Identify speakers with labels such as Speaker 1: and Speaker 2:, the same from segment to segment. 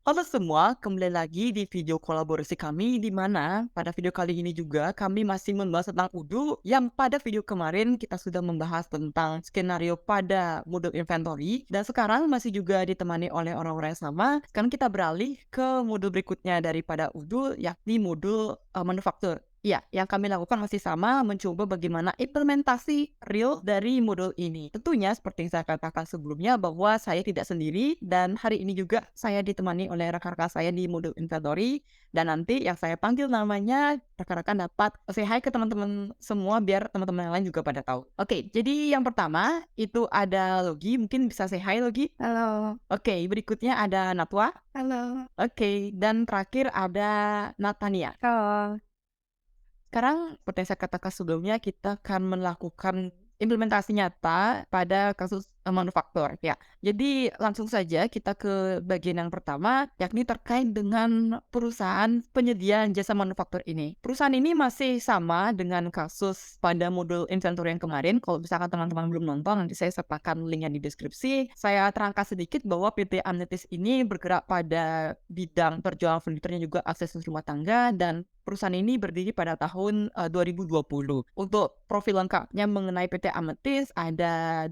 Speaker 1: Halo semua, kembali lagi di video kolaborasi kami di mana pada video kali ini juga kami masih membahas tentang Udu yang pada video kemarin kita sudah membahas tentang skenario pada modul inventory dan sekarang masih juga ditemani oleh orang-orang yang sama. Sekarang kita beralih ke modul berikutnya daripada Udu yakni modul manufaktur. Ya, yang kami lakukan masih sama, mencoba bagaimana implementasi real dari modul ini. Tentunya seperti yang saya katakan sebelumnya bahwa saya tidak sendiri dan hari ini juga saya ditemani oleh rekan-rekan saya di modul inventory dan nanti yang saya panggil namanya rekan-rekan dapat say hi ke teman-teman semua biar teman-teman yang lain juga pada tahu. Oke, jadi yang pertama itu ada Logi, mungkin bisa say hi Logi.
Speaker 2: Halo,
Speaker 1: Oke, berikutnya ada Natwa.
Speaker 2: halo,
Speaker 1: Oke, dan terakhir ada Natania.
Speaker 2: halo.
Speaker 1: Sekarang seperti yang saya katakan sebelumnya, kita akan melakukan implementasi nyata pada kasus, manufaktur, ya. Jadi langsung saja kita ke bagian yang pertama, yakni terkait dengan perusahaan penyedia jasa manufaktur ini. Perusahaan ini masih sama dengan kasus pada modul inventory yang kemarin. Kalau misalkan teman-teman belum nonton, nanti saya sertakan linknya di deskripsi. Saya terangkan sedikit bahwa PT Amnetis ini bergerak pada bidang perjualan furniturnya juga aksesoris rumah tangga dan perusahaan ini berdiri pada tahun 2020. Untuk profil lengkapnya mengenai PT Ametis ada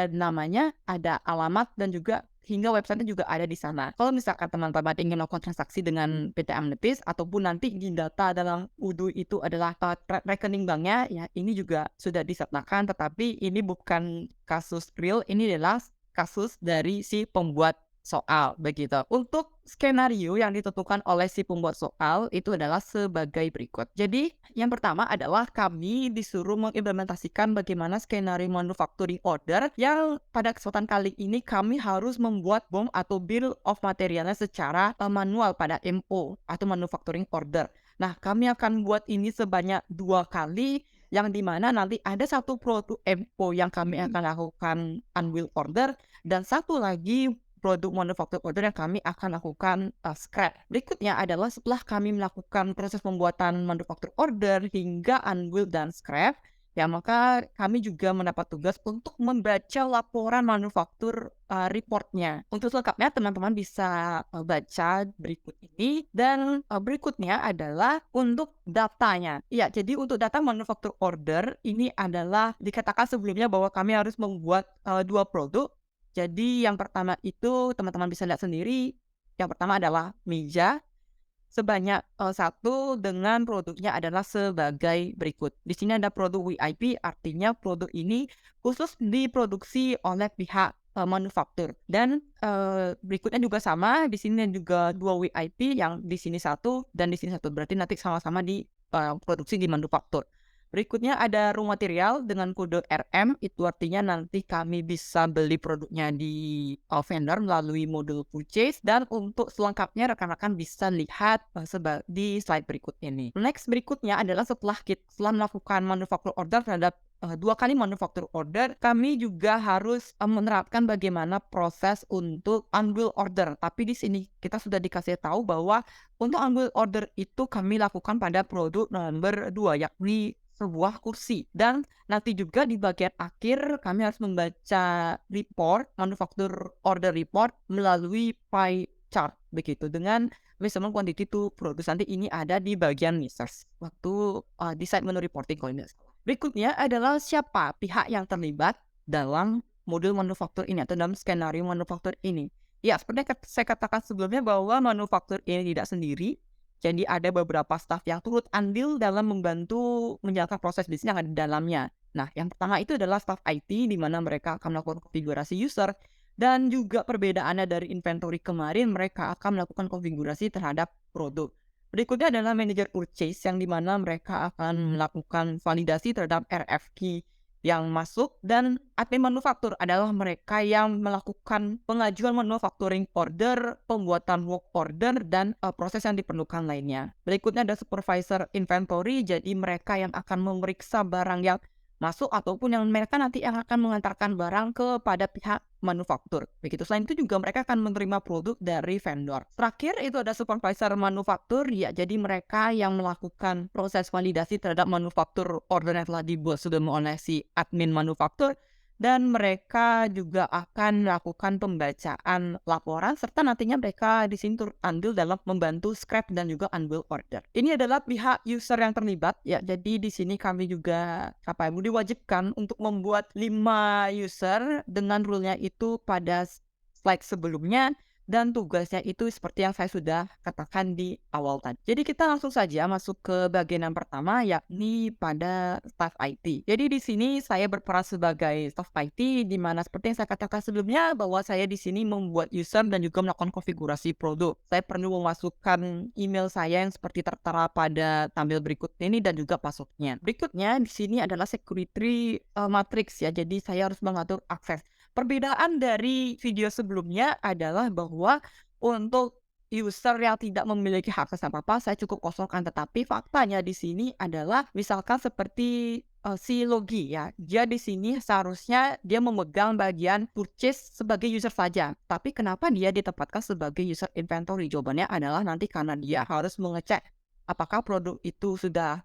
Speaker 1: namanya, ada alamat dan juga hingga website juga ada di sana. Kalau misalkan teman-teman ingin melakukan transaksi dengan PT Ametis ataupun nanti di data dalam UDU itu adalah rekening banknya, ya ini juga sudah disertakan. Tetapi ini bukan kasus real, ini adalah kasus dari si pembuat soal, begitu. Untuk skenario yang ditentukan oleh si pembuat soal itu adalah sebagai berikut. Jadi, yang pertama adalah kami disuruh mengimplementasikan bagaimana skenario manufacturing order yang pada kesempatan kali ini kami harus membuat BOM atau Bill of Materialnya secara manual pada MO atau manufacturing order. Nah, kami akan buat ini sebanyak 2 kali yang dimana nanti ada satu produk MO yang kami akan lakukan unwill order dan satu lagi produk manufaktur order yang kami akan lakukan scrap. Berikutnya adalah setelah kami melakukan proses pembuatan manufaktur order hingga unwill dan scrap, ya maka kami juga mendapat tugas untuk membaca laporan manufaktur reportnya. Untuk selengkapnya teman-teman bisa baca berikut ini dan berikutnya adalah untuk datanya. Ya, jadi untuk data manufaktur order ini adalah dikatakan sebelumnya bahwa kami harus membuat 2 produk. Jadi yang pertama itu teman-teman bisa lihat sendiri, yang pertama adalah meja sebanyak 1 dengan produknya adalah sebagai berikut. Di sini ada produk VIP, artinya produk ini khusus diproduksi oleh pihak manufaktur dan berikutnya juga sama, di sini juga 2 VIP yang di sini satu dan di sini satu, berarti nanti sama-sama produksi di manufaktur. Berikutnya ada raw material dengan kode RM, itu artinya nanti kami bisa beli produknya di vendor melalui modul purchase dan untuk selengkapnya rekan-rekan bisa lihat di slide berikut ini. Next berikutnya adalah setelah melakukan manufacture order terhadap 2 kali manufacture order, kami juga harus menerapkan bagaimana proses untuk unwill order. Tapi di sini kita sudah dikasih tahu bahwa untuk unwill order itu kami lakukan pada produk nomor 2 yakni sebuah kursi dan nanti juga di bagian akhir kami harus membaca report, manufacture order report melalui pie chart begitu dengan measurement quantity to produce. Nanti ini ada di bagian research waktu di side menu reporting kalau tidak salah. Berikutnya adalah siapa pihak yang terlibat dalam modul manufaktur ini atau dalam skenario manufaktur ini. Ya, seperti yang saya katakan sebelumnya bahwa manufaktur ini tidak sendiri, jadi ada beberapa staf yang turut andil dalam membantu menjalankan proses bisnis yang ada di dalamnya. Nah, yang pertama itu adalah staf IT di mana mereka akan melakukan konfigurasi user dan juga perbedaannya dari inventory kemarin mereka akan melakukan konfigurasi terhadap produk. Berikutnya adalah manager purchase yang di mana mereka akan melakukan validasi terhadap RFQ yang masuk dan admin manufaktur adalah mereka yang melakukan pengajuan manufacturing order, pembuatan work order, dan proses yang diperlukan lainnya. Berikutnya ada supervisor inventory, jadi mereka yang akan memeriksa barang yang masuk ataupun yang mereka nanti yang akan mengantarkan barang kepada pihak manufaktur. Begitu. Selain itu juga mereka akan menerima produk dari vendor. Terakhir itu ada supervisor manufaktur, ya jadi mereka yang melakukan proses validasi terhadap manufaktur order yang telah dibuat sudah oleh si admin manufaktur dan mereka juga akan melakukan pembacaan laporan serta nantinya mereka di sini turut andil dalam membantu scrap dan juga unbill order. Ini adalah pihak user yang terlibat ya. Jadi di sini kami juga diwajibkan untuk membuat 5 user dengan rule-nya itu pada slide sebelumnya dan tugasnya itu seperti yang saya sudah katakan di awal tadi. Jadi kita langsung saja masuk ke bagian yang pertama yakni pada staff IT. Jadi di sini saya berperan sebagai staff IT di mana seperti yang saya katakan sebelumnya bahwa saya di sini membuat user dan juga melakukan konfigurasi produk. Saya perlu memasukkan email saya yang seperti tertera pada tampil berikut ini dan juga passwordnya. Berikutnya di sini adalah security matrix ya. Jadi saya harus mengatur akses. Perbedaan dari video sebelumnya adalah bahwa untuk user yang tidak memiliki akses apa-apa, saya cukup kosongkan. Tetapi faktanya di sini adalah misalkan seperti si Logi ya, dia di sini seharusnya dia memegang bagian purchase sebagai user saja. Tapi kenapa dia ditempatkan sebagai user inventory? Jawabannya adalah nanti karena dia harus mengecek apakah produk itu sudah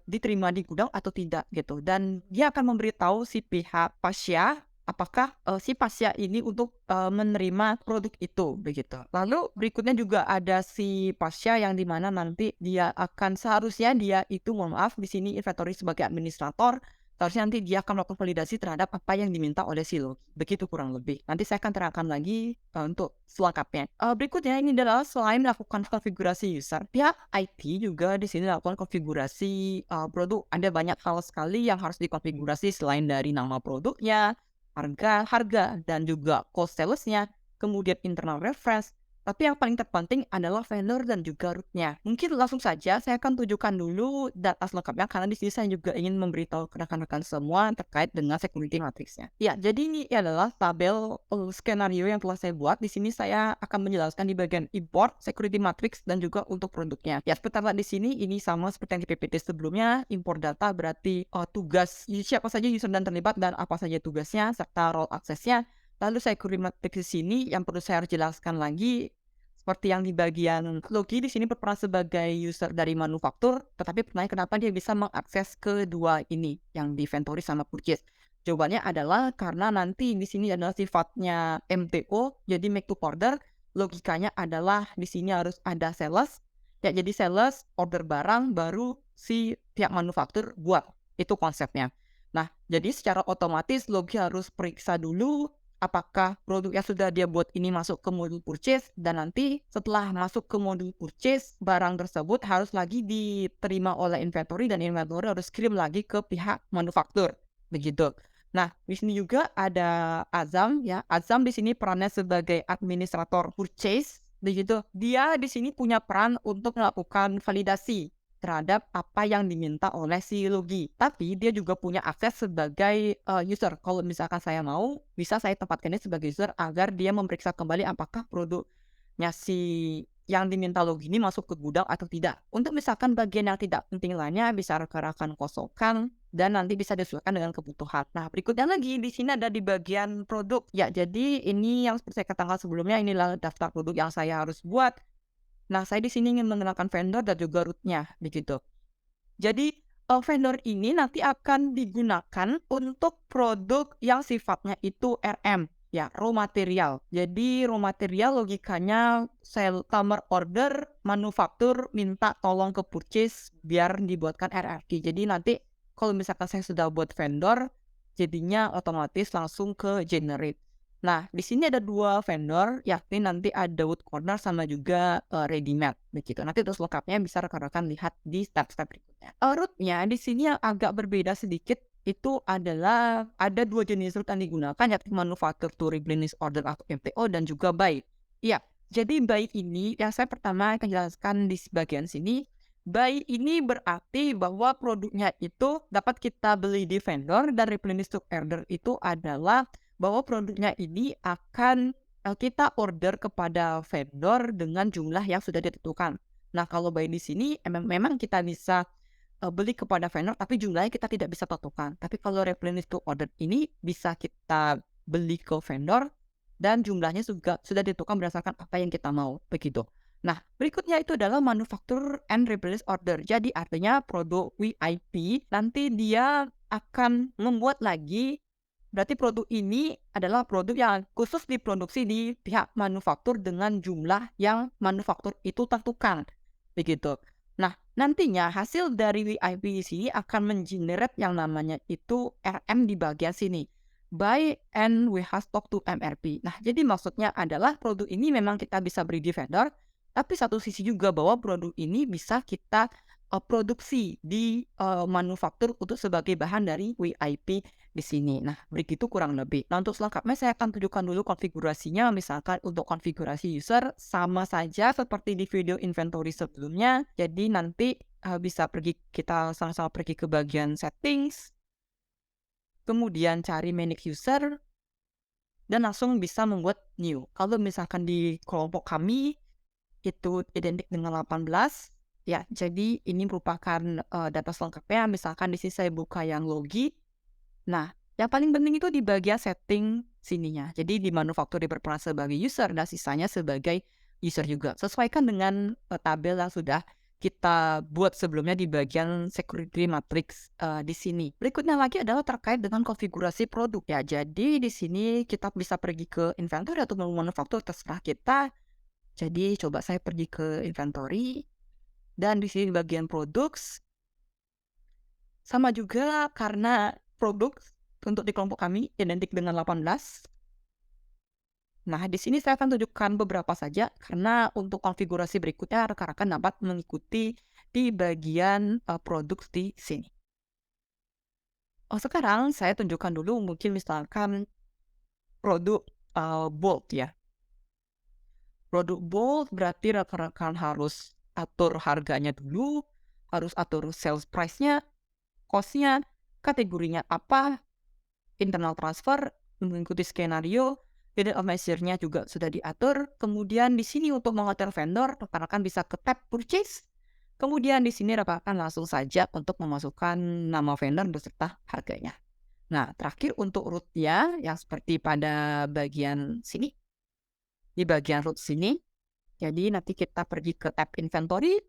Speaker 1: diterima di gudang atau tidak gitu, dan dia akan memberitahu si pihak pasya apakah si pasya ini untuk menerima produk itu begitu. Lalu berikutnya juga ada si pasya yang dimana nanti dia akan seharusnya dia itu mohon maaf di sini inventory sebagai administrator. Seharusnya nanti dia akan melakukan validasi terhadap apa yang diminta oleh silo. Begitu kurang lebih. Nanti saya akan terangkan lagi untuk selengkapnya. Berikutnya ini adalah selain melakukan konfigurasi user, pihak IT juga di sini melakukan konfigurasi produk. Ada banyak hal sekali yang harus dikonfigurasi selain dari nama produknya, harga, dan juga cost salesnya, kemudian internal reference. Tapi yang paling terpenting adalah vendor dan juga root-nya. Mungkin langsung saja saya akan tunjukkan dulu data selengkapnya karena di sini saya juga ingin memberitahu rekan-rekan semua terkait dengan security matrix-nya. Ya, jadi ini adalah tabel skenario yang telah saya buat. Di sini saya akan menjelaskan di bagian import, security matrix, dan juga untuk produknya. Ya, sebentar di sini ini sama seperti yang di PPT sebelumnya. Import data berarti tugas siapa saja user dan terlibat dan apa saja tugasnya serta role access-nya. Lalu security matrix di sini yang perlu saya jelaskan lagi seperti yang di bagian Logi di sini berperan sebagai user dari manufaktur, tetapi pertanyaan kenapa dia bisa mengakses kedua ini yang di inventory sama purchase. Jawabannya adalah karena nanti di sini adalah sifatnya MTO, jadi make to order. Logikanya adalah di sini harus ada sales. Ya, jadi sales order barang baru si pihak manufaktur buat. Itu konsepnya. Nah, jadi secara otomatis Logi harus periksa dulu apakah produk yang sudah dia buat ini masuk ke modul purchase, dan nanti setelah masuk ke modul purchase, barang tersebut harus lagi diterima oleh inventory dan inventory harus kirim lagi ke pihak manufaktur. Begitu. Nah, di sini juga ada Azam ya. Azam di sini perannya sebagai administrator purchase. Begitu. Dia di sini punya peran untuk melakukan validasi terhadap apa yang diminta oleh si Logi. Tapi dia juga punya akses sebagai user. Kalau misalkan saya mau, bisa saya tempatkannya sebagai user agar dia memeriksa kembali apakah produknya si yang diminta Logi ini masuk ke gudang atau tidak. Untuk misalkan bagian yang tidak penting lainnya bisa rekan-rekan kosongkan dan nanti bisa disesuaikan dengan kebutuhan. Nah, berikutnya lagi di sini ada di bagian produk. Ya, jadi ini yang seperti saya katakan sebelumnya, inilah daftar produk yang saya harus buat. Nah, saya di sini ingin mengenalkan vendor dan juga root-nya, begitu. Jadi, vendor ini nanti akan digunakan untuk produk yang sifatnya itu RM, ya, raw material. Jadi, raw material logikanya customer order, manufaktur minta tolong ke purchase biar dibuatkan RFQ. Jadi nanti kalau misalkan saya sudah buat vendor, jadinya otomatis langsung ke generate. Nah, di sini ada 2 vendor, yakni nanti ada Wood Corner sama juga Readymade, begitu. Nanti terus lengkapnya bisa rekan-rekan lihat di step-step berikutnya. Root-nya di sini yang agak berbeda sedikit itu adalah ada 2 jenis root yang digunakan, yakni manufacture to replenish order atau MTO dan juga buy. Iya, jadi buy ini yang saya pertama akan jelaskan di bagian sini. Buy ini berarti bahwa produknya itu dapat kita beli di vendor, dan replenish to order itu adalah bahwa produknya ini akan kita order kepada vendor dengan jumlah yang sudah ditentukan. Nah, kalau buy di sini memang kita bisa beli kepada vendor tapi jumlahnya kita tidak bisa tentukan. Tapi kalau replenish to order ini bisa kita beli ke vendor dan jumlahnya juga sudah ditentukan berdasarkan apa yang kita mau, begitu. Nah, berikutnya itu adalah manufacture and replenish order. Jadi artinya produk VIP nanti dia akan membuat lagi Berarti produk ini adalah produk yang khusus diproduksi di pihak manufaktur dengan jumlah yang manufaktur itu tentukan, begitu. Nah, nantinya hasil dari WIP di sini akan mengenerate yang namanya itu RM di bagian sini, buy and we have stock to MRP. Nah, jadi maksudnya adalah produk ini memang kita bisa beli di vendor, tapi satu sisi juga bahwa produk ini bisa kita produksi di manufaktur untuk sebagai bahan dari WIP di sini. Nah, begitu kurang lebih. Nah, untuk selengkapnya saya akan tunjukkan dulu konfigurasinya. Misalkan untuk konfigurasi user sama saja seperti di video inventory sebelumnya. Jadi nanti kita sama-sama pergi ke bagian settings, kemudian cari manage user dan langsung bisa membuat new. Kalau misalkan di kelompok kami itu identik dengan 18, ya. Jadi ini merupakan data selengkapnya. Misalkan di sini saya buka yang logi. Nah, yang paling penting itu di bagian setting sininya. Jadi di manufaktur dia berperan sebagai user dan sisanya sebagai user juga. Sesuaikan dengan tabel yang sudah kita buat sebelumnya di bagian security matrix di sini. Berikutnya lagi adalah terkait dengan konfigurasi produk ya. Jadi di sini kita bisa pergi ke inventory atau manufaktur terserah kita. Jadi coba saya pergi ke inventory dan di sini di bagian products sama juga karena produk untuk di kelompok kami identik dengan 18. Nah, di sini saya akan tunjukkan beberapa saja karena untuk konfigurasi berikutnya rekan-rekan dapat mengikuti di bagian produk di sini. Oh, sekarang saya tunjukkan dulu mungkin misalkan produk bold ya. Produk bold berarti rekan-rekan harus atur harganya dulu, harus atur sales price-nya, cost-nya, kategorinya apa, internal transfer, mengikuti skenario, unit of measure-nya juga sudah diatur. Kemudian di sini untuk mengatur vendor, rekan-rekan bisa ke tab purchase. Kemudian di sini rekan-rekan langsung saja untuk memasukkan nama vendor beserta harganya. Nah, terakhir untuk root-nya yang seperti pada bagian sini, di bagian root sini. Jadi nanti kita pergi ke tab inventory,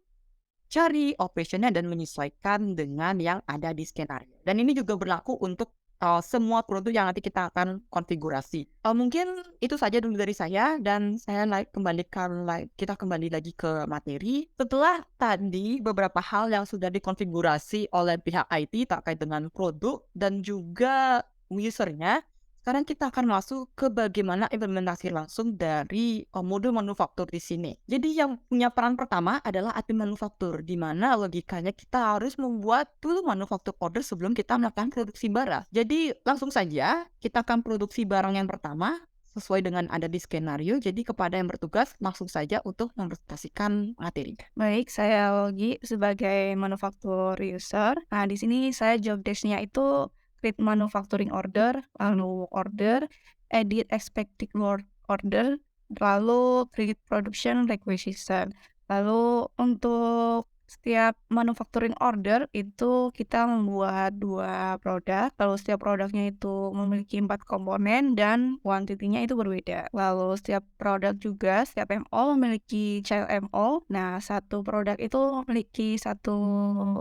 Speaker 1: cari operation-nya dan menyesuaikan dengan yang ada di skenario. Dan ini juga berlaku untuk semua produk yang nanti kita akan konfigurasi. Mungkin itu saja dulu dari saya dan saya kita kembali lagi ke materi. Setelah tadi beberapa hal yang sudah dikonfigurasi oleh pihak IT terkait dengan produk dan juga user-nya, sekarang kita akan masuk ke bagaimana implementasi langsung dari modul manufaktur di sini. Jadi yang punya peran pertama adalah admin manufaktur, di mana logikanya kita harus membuat dulu manufaktur order sebelum kita melakukan produksi barang. Jadi langsung saja kita akan produksi barang yang pertama sesuai dengan ada di skenario. Jadi kepada yang bertugas langsung saja untuk mempresentasikan materinya.
Speaker 2: Baik, saya Logi sebagai manufaktur user. Nah, di sini saya job desk-nya itu create manufacturing order, lalu order, edit expected order, lalu create production requisition. Lalu untuk setiap manufacturing order itu kita membuat 2 produk, lalu setiap produknya itu memiliki 4 komponen dan kuantitinya itu berbeda. Lalu setiap produk juga, setiap MO memiliki child MO. Nah, satu produk itu memiliki satu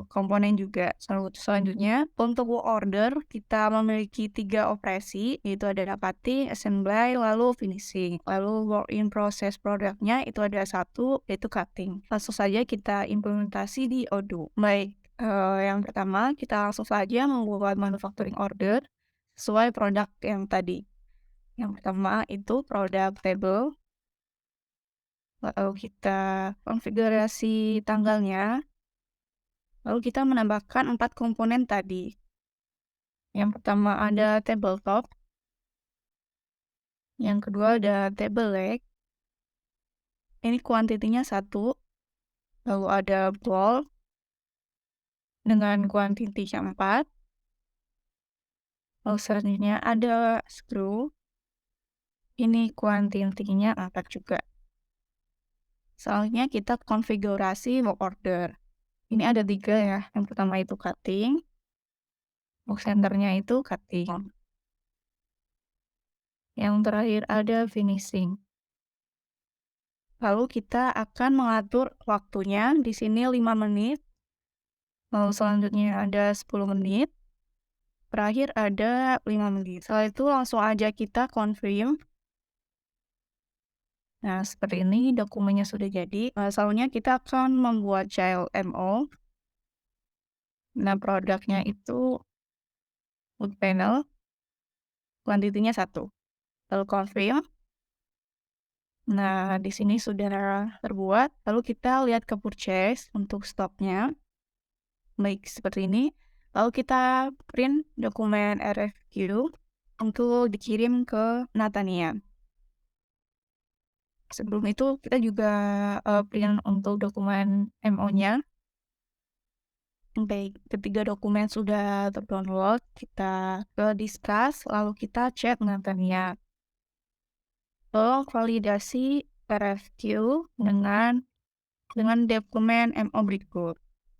Speaker 2: komponen juga. Selanjutnya, untuk work order kita memiliki 3 operasi, yaitu ada cutting, assembly, lalu finishing. Lalu work in process produknya itu ada satu, yaitu cutting. Langsung saja kita implementasi di Odoo. Baik, yang pertama kita langsung saja membuat manufacturing order sesuai produk yang tadi. Yang pertama itu produk table, lalu kita konfigurasi tanggalnya, lalu kita menambahkan 4 komponen tadi. Yang pertama ada tabletop, yang kedua ada table leg, ini kuantitinya 1, lalu ada ball dengan kuantiti yang 4, lalu selanjutnya ada screw, ini kuantitinya 4 juga. Selanjutnya kita konfigurasi work order. Ini ada 3 ya, yang pertama itu cutting, box centernya itu cutting. Yang terakhir ada finishing. Lalu kita akan mengatur waktunya, di sini 5 menit, lalu selanjutnya ada 10 menit, Terakhir ada 5 menit. Setelah itu langsung aja kita confirm. Nah, seperti ini dokumennya sudah jadi. Selanjutnya kita akan membuat child MO. Nah, produknya itu wood panel, kuantitinya 1. Lalu confirm. Nah, di sini sudah terbuat. Lalu kita lihat ke purchase untuk stoknya. Baik, seperti ini. Lalu kita print dokumen RFQ untuk dikirim ke Natania. Sebelum itu kita juga print untuk dokumen MO-nya. Baik, ketiga dokumen sudah terdownload, kita ke discuss, lalu kita chat Natania. Tolong validasi RFQ dengan dokumen MO berikut.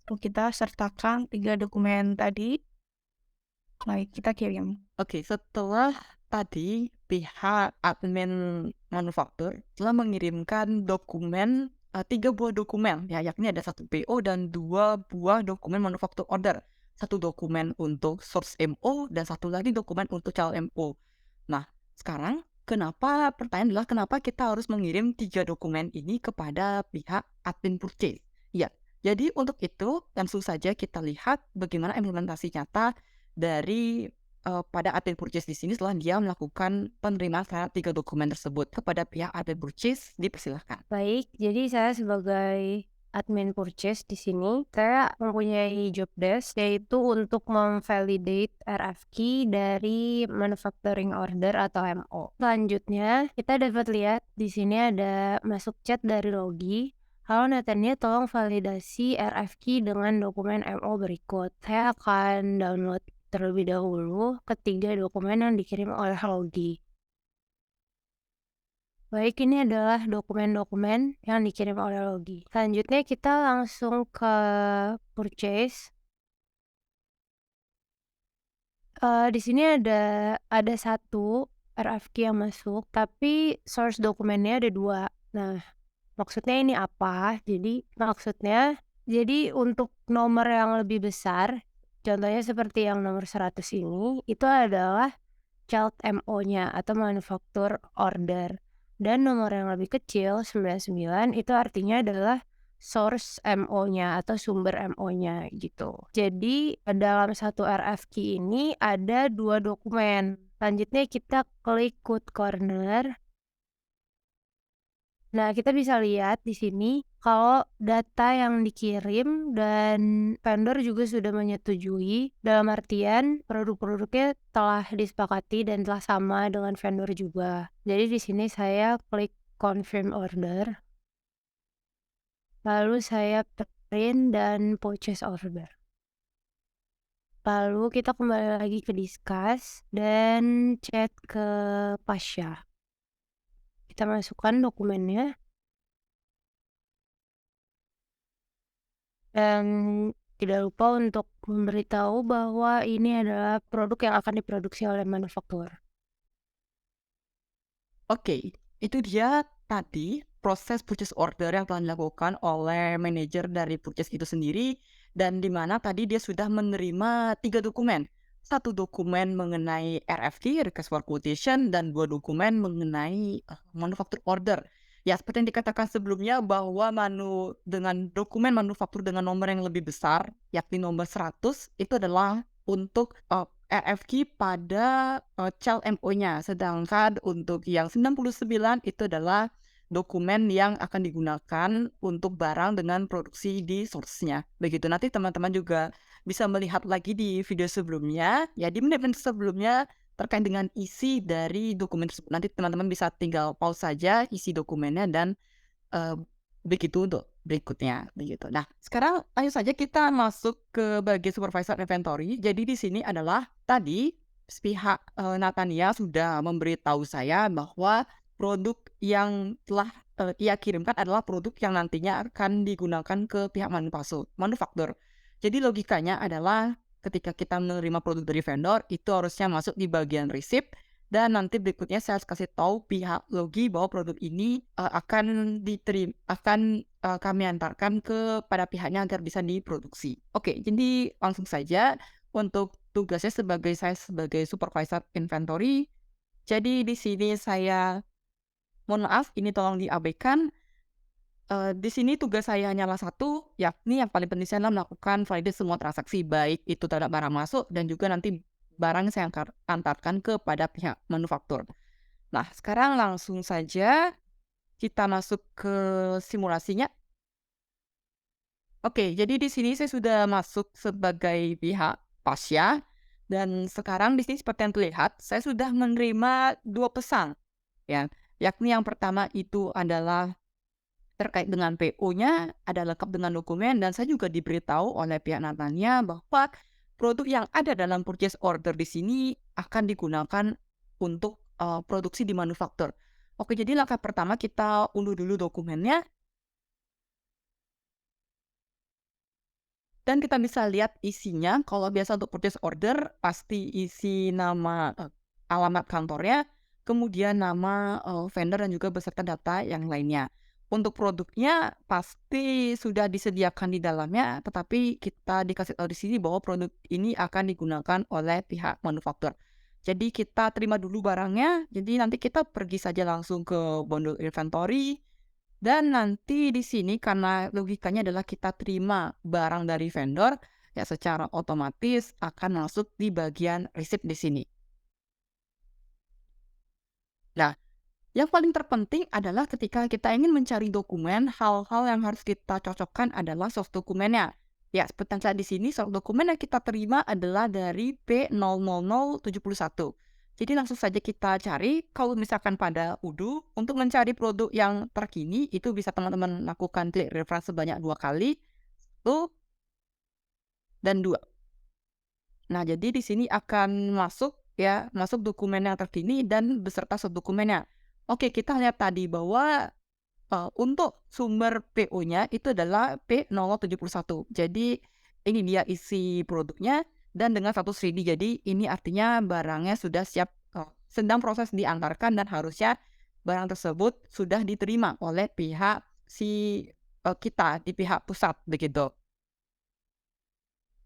Speaker 2: Lalu kita sertakan 3 dokumen tadi. Baik, kita kirim.
Speaker 1: Oke, setelah tadi pihak admin manufaktur telah mengirimkan dokumen, 3 buah dokumen ya, yakni ada 1 PO dan 2 buah dokumen manufaktur order. 1 dokumen untuk source MO dan 1 lagi dokumen untuk child MO. Nah, sekarang pertanyaan adalah kenapa kita harus mengirim 3 dokumen ini kepada pihak admin purchase? Ya, jadi untuk itu langsung saja kita lihat bagaimana implementasi nyata dari pada admin purchase di sini setelah dia melakukan penerimaan terhadap 3 dokumen tersebut kepada pihak admin purchase, dipersilahkan.
Speaker 3: Baik, jadi saya sebagai admin purchase di sini, saya mempunyai job desk yaitu untuk memvalidate RFQ dari manufacturing order atau MO. Selanjutnya, kita dapat lihat di sini ada masuk chat dari Logi. Halo Natania, tolong validasi RFQ dengan dokumen MO berikut. Saya akan download terlebih dahulu ketiga dokumen yang dikirim oleh Logi. Baik, ini adalah dokumen-dokumen yang dikirim oleh Logi. Selanjutnya kita langsung ke purchase. Di sini ada 1 RFQ yang masuk, tapi source dokumennya ada 2. Nah, maksudnya ini apa? Jadi untuk nomor yang lebih besar, contohnya seperti yang nomor 100 ini, itu adalah child MO-nya atau manufaktur order. Dan nomor yang lebih kecil, 99, itu artinya adalah source MO-nya atau sumber MO-nya gitu. Jadi dalam satu RFQ ini ada 2 dokumen. Selanjutnya kita klik code corner. Nah, kita bisa lihat di sini kalau data yang dikirim dan vendor juga sudah menyetujui, dalam artian produk-produknya telah disepakati dan telah sama dengan vendor juga. Jadi di sini saya klik confirm order, lalu saya print dan purchase order. Lalu kita kembali lagi ke discuss dan chat ke Pasha. Kita masukkan dokumennya. Dan tidak lupa untuk memberitahu bahwa ini adalah produk yang akan diproduksi oleh manufaktur.
Speaker 1: Oke, itu dia tadi proses purchase order yang telah dilakukan oleh manajer dari purchase itu sendiri, dan di mana tadi dia sudah menerima 3 dokumen. 1 dokumen mengenai RFQ, request for quotation, dan 2 dokumen mengenai manufaktur order. Ya, seperti yang dikatakan sebelumnya bahwa dengan dokumen manufaktur dengan nomor yang lebih besar, yakni nomor 100, itu adalah untuk RFQ pada child MO-nya, sedangkan untuk yang 99 itu adalah dokumen yang akan digunakan untuk barang dengan produksi di source-nya. Begitu, nanti teman-teman juga bisa melihat lagi di video sebelumnya, ya di menit-menit sebelumnya terkait dengan isi dari dokumen tersebut. Nanti teman-teman bisa tinggal pause saja isi dokumennya dan begitu untuk berikutnya, begitu. Nah, sekarang ayo saja kita masuk ke bagian supervisor inventory. Jadi di sini adalah tadi pihak Natania sudah memberitahu saya bahwa produk yang telah ia kirimkan adalah produk yang nantinya akan digunakan ke pihak manufaktur. Jadi logikanya adalah ketika kita menerima produk dari vendor, itu harusnya masuk di bagian receipt, dan nanti berikutnya saya harus kasih tahu pihak Logi bahwa produk ini akan kami antarkan kepada pihaknya agar bisa diproduksi. Oke, jadi langsung saja untuk tugasnya saya sebagai supervisor inventory. Jadi di sini saya mohon maaf ini tolong diabaikan, di sini tugas saya hanyalah satu, yakni yang paling penting saya adalah melakukan validate semua transaksi, baik itu terhadap barang masuk dan juga nanti barang yang saya antarkan kepada pihak manufaktur. Nah, sekarang langsung saja kita masuk ke simulasinya. Oke, jadi di sini saya sudah masuk sebagai pihak pasca dan sekarang di sini seperti yang terlihat, saya sudah menerima 2 pesan, ya. Yakni yang pertama itu adalah terkait dengan PO-nya, ada lengkap dengan dokumen, dan saya juga diberitahu oleh pihak Natania bahwa produk yang ada dalam purchase order di sini akan digunakan untuk produksi di manufaktur. Oke, jadi langkah pertama kita unduh dulu dokumennya, dan kita bisa lihat isinya. Kalau biasa untuk purchase order, pasti isi nama, alamat kantornya, kemudian nama, vendor dan juga beserta data yang lainnya. Untuk produknya pasti sudah disediakan di dalamnya, tetapi kita dikasih tahu di sini bahwa produk ini akan digunakan oleh pihak manufaktur. Jadi kita terima dulu barangnya, jadi nanti kita pergi saja langsung ke bundle inventory, dan nanti di sini karena logikanya adalah kita terima barang dari vendor, ya secara otomatis akan masuk di bagian receipt di sini. Nah, yang paling terpenting adalah ketika kita ingin mencari dokumen, hal-hal yang harus kita cocokkan adalah source dokumennya. Ya, seperti yang saya di sini, source dokumen yang kita terima adalah dari P00071. Jadi langsung saja kita cari, kalau misalkan pada Udu, untuk mencari produk yang terkini, itu bisa teman-teman lakukan klik refresh sebanyak 2 kali, 1 dan 2. Nah, jadi di sini akan masuk ya, masuk dokumen yang terkini dan beserta subdokumennya. Oke, kita lihat tadi bahwa untuk sumber PO-nya itu adalah P0071. Jadi ini dia isi produknya dan dengan status ready. Jadi ini artinya barangnya sudah siap, sedang proses diantarkan dan harusnya barang tersebut sudah diterima oleh pihak kita di pihak pusat begitu.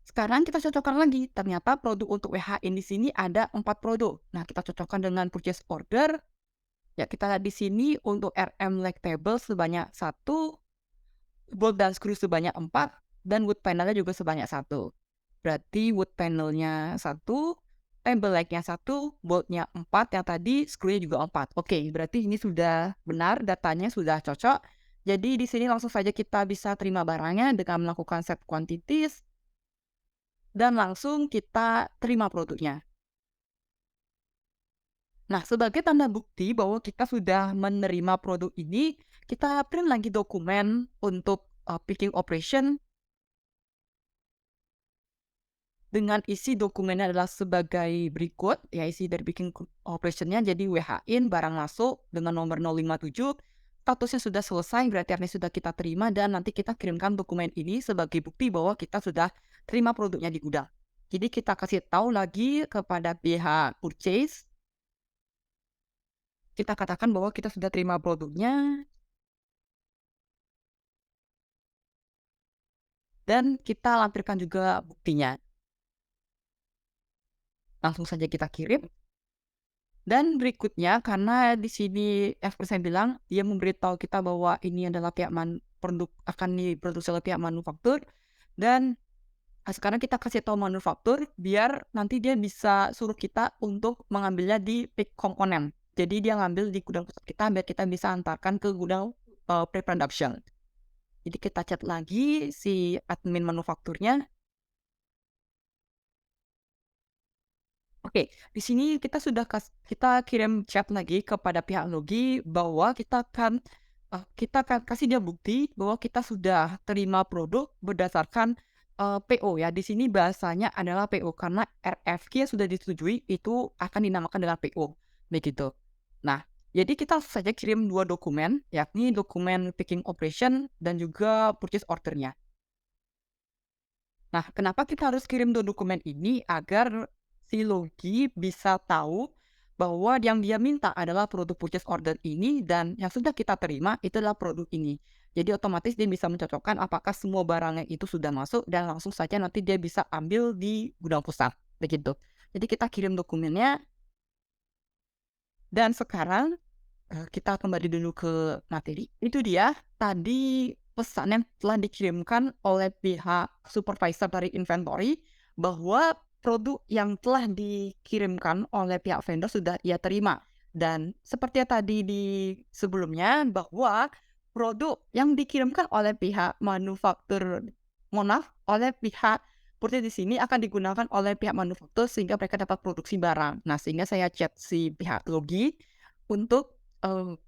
Speaker 1: Sekarang kita cocokkan lagi, ternyata produk untuk WHIN di sini ada 4 produk. Nah, kita cocokkan dengan purchase order. Ya, kita lihat di sini untuk RM leg table sebanyak 1, bolt dan screw sebanyak 4, dan wood panelnya juga sebanyak 1. Berarti wood panelnya 1, table legnya 1, boltnya 4, yang tadi screw-nya juga 4. Oke, berarti ini sudah benar, datanya sudah cocok. Jadi di sini langsung saja kita bisa terima barangnya dengan melakukan set quantities, dan langsung kita terima produknya. Nah, sebagai tanda bukti bahwa kita sudah menerima produk ini, kita print lagi dokumen untuk picking operation dengan isi dokumennya adalah sebagai berikut, ya isi dari picking operation-nya jadi WHIN barang masuk dengan nomor 057, statusnya sudah selesai, berarti artinya sudah kita terima dan nanti kita kirimkan dokumen ini sebagai bukti bahwa kita sudah terima produknya di gudang. Jadi kita kasih tahu lagi kepada pihak purchase, kita katakan bahwa kita sudah terima produknya dan kita lampirkan juga buktinya. Langsung saja kita kirim. Dan berikutnya karena di sini F% bilang dia memberitahu kita bahwa ini adalah produk akan diproduksi oleh pihak manufaktur, dan sekarang kita kasih tahu manufaktur biar nanti dia bisa suruh kita untuk mengambilnya di pick komponen. Jadi dia ngambil di gudang pusat kita biar kita bisa antarkan ke gudang pre-production. Jadi kita chat lagi si admin manufakturnya. Oke, di sini kita sudah kita kirim chat lagi kepada pihak logi bahwa kita akan kasih dia bukti bahwa kita sudah terima produk berdasarkan PO ya. Di sini bahasanya adalah PO karena RFQ yang sudah disetujui itu akan dinamakan dengan PO, begitu. Nah, jadi kita langsung saja kirim 2 dokumen, yakni dokumen picking operation dan juga purchase order-nya. Nah, kenapa kita harus kirim 2 dokumen ini? Agar si logi bisa tahu bahwa yang dia minta adalah produk purchase order ini dan yang sudah kita terima itu adalah produk ini. Jadi otomatis dia bisa mencocokkan apakah semua barangnya itu sudah masuk dan langsung saja nanti dia bisa ambil di gudang pusat, begitu. Jadi kita kirim dokumennya dan sekarang kita kembali dulu ke materi. Itu dia tadi pesan yang telah dikirimkan oleh pihak supervisor dari inventory bahwa produk yang telah dikirimkan oleh pihak vendor sudah ia terima. Dan seperti yang tadi di sebelumnya bahwa produk yang dikirimkan oleh pihak manufaktur, mohon maaf, oleh pihak seperti di sini akan digunakan oleh pihak manufaktur sehingga mereka dapat produksi barang. Nah, sehingga saya chat si pihak logi untuk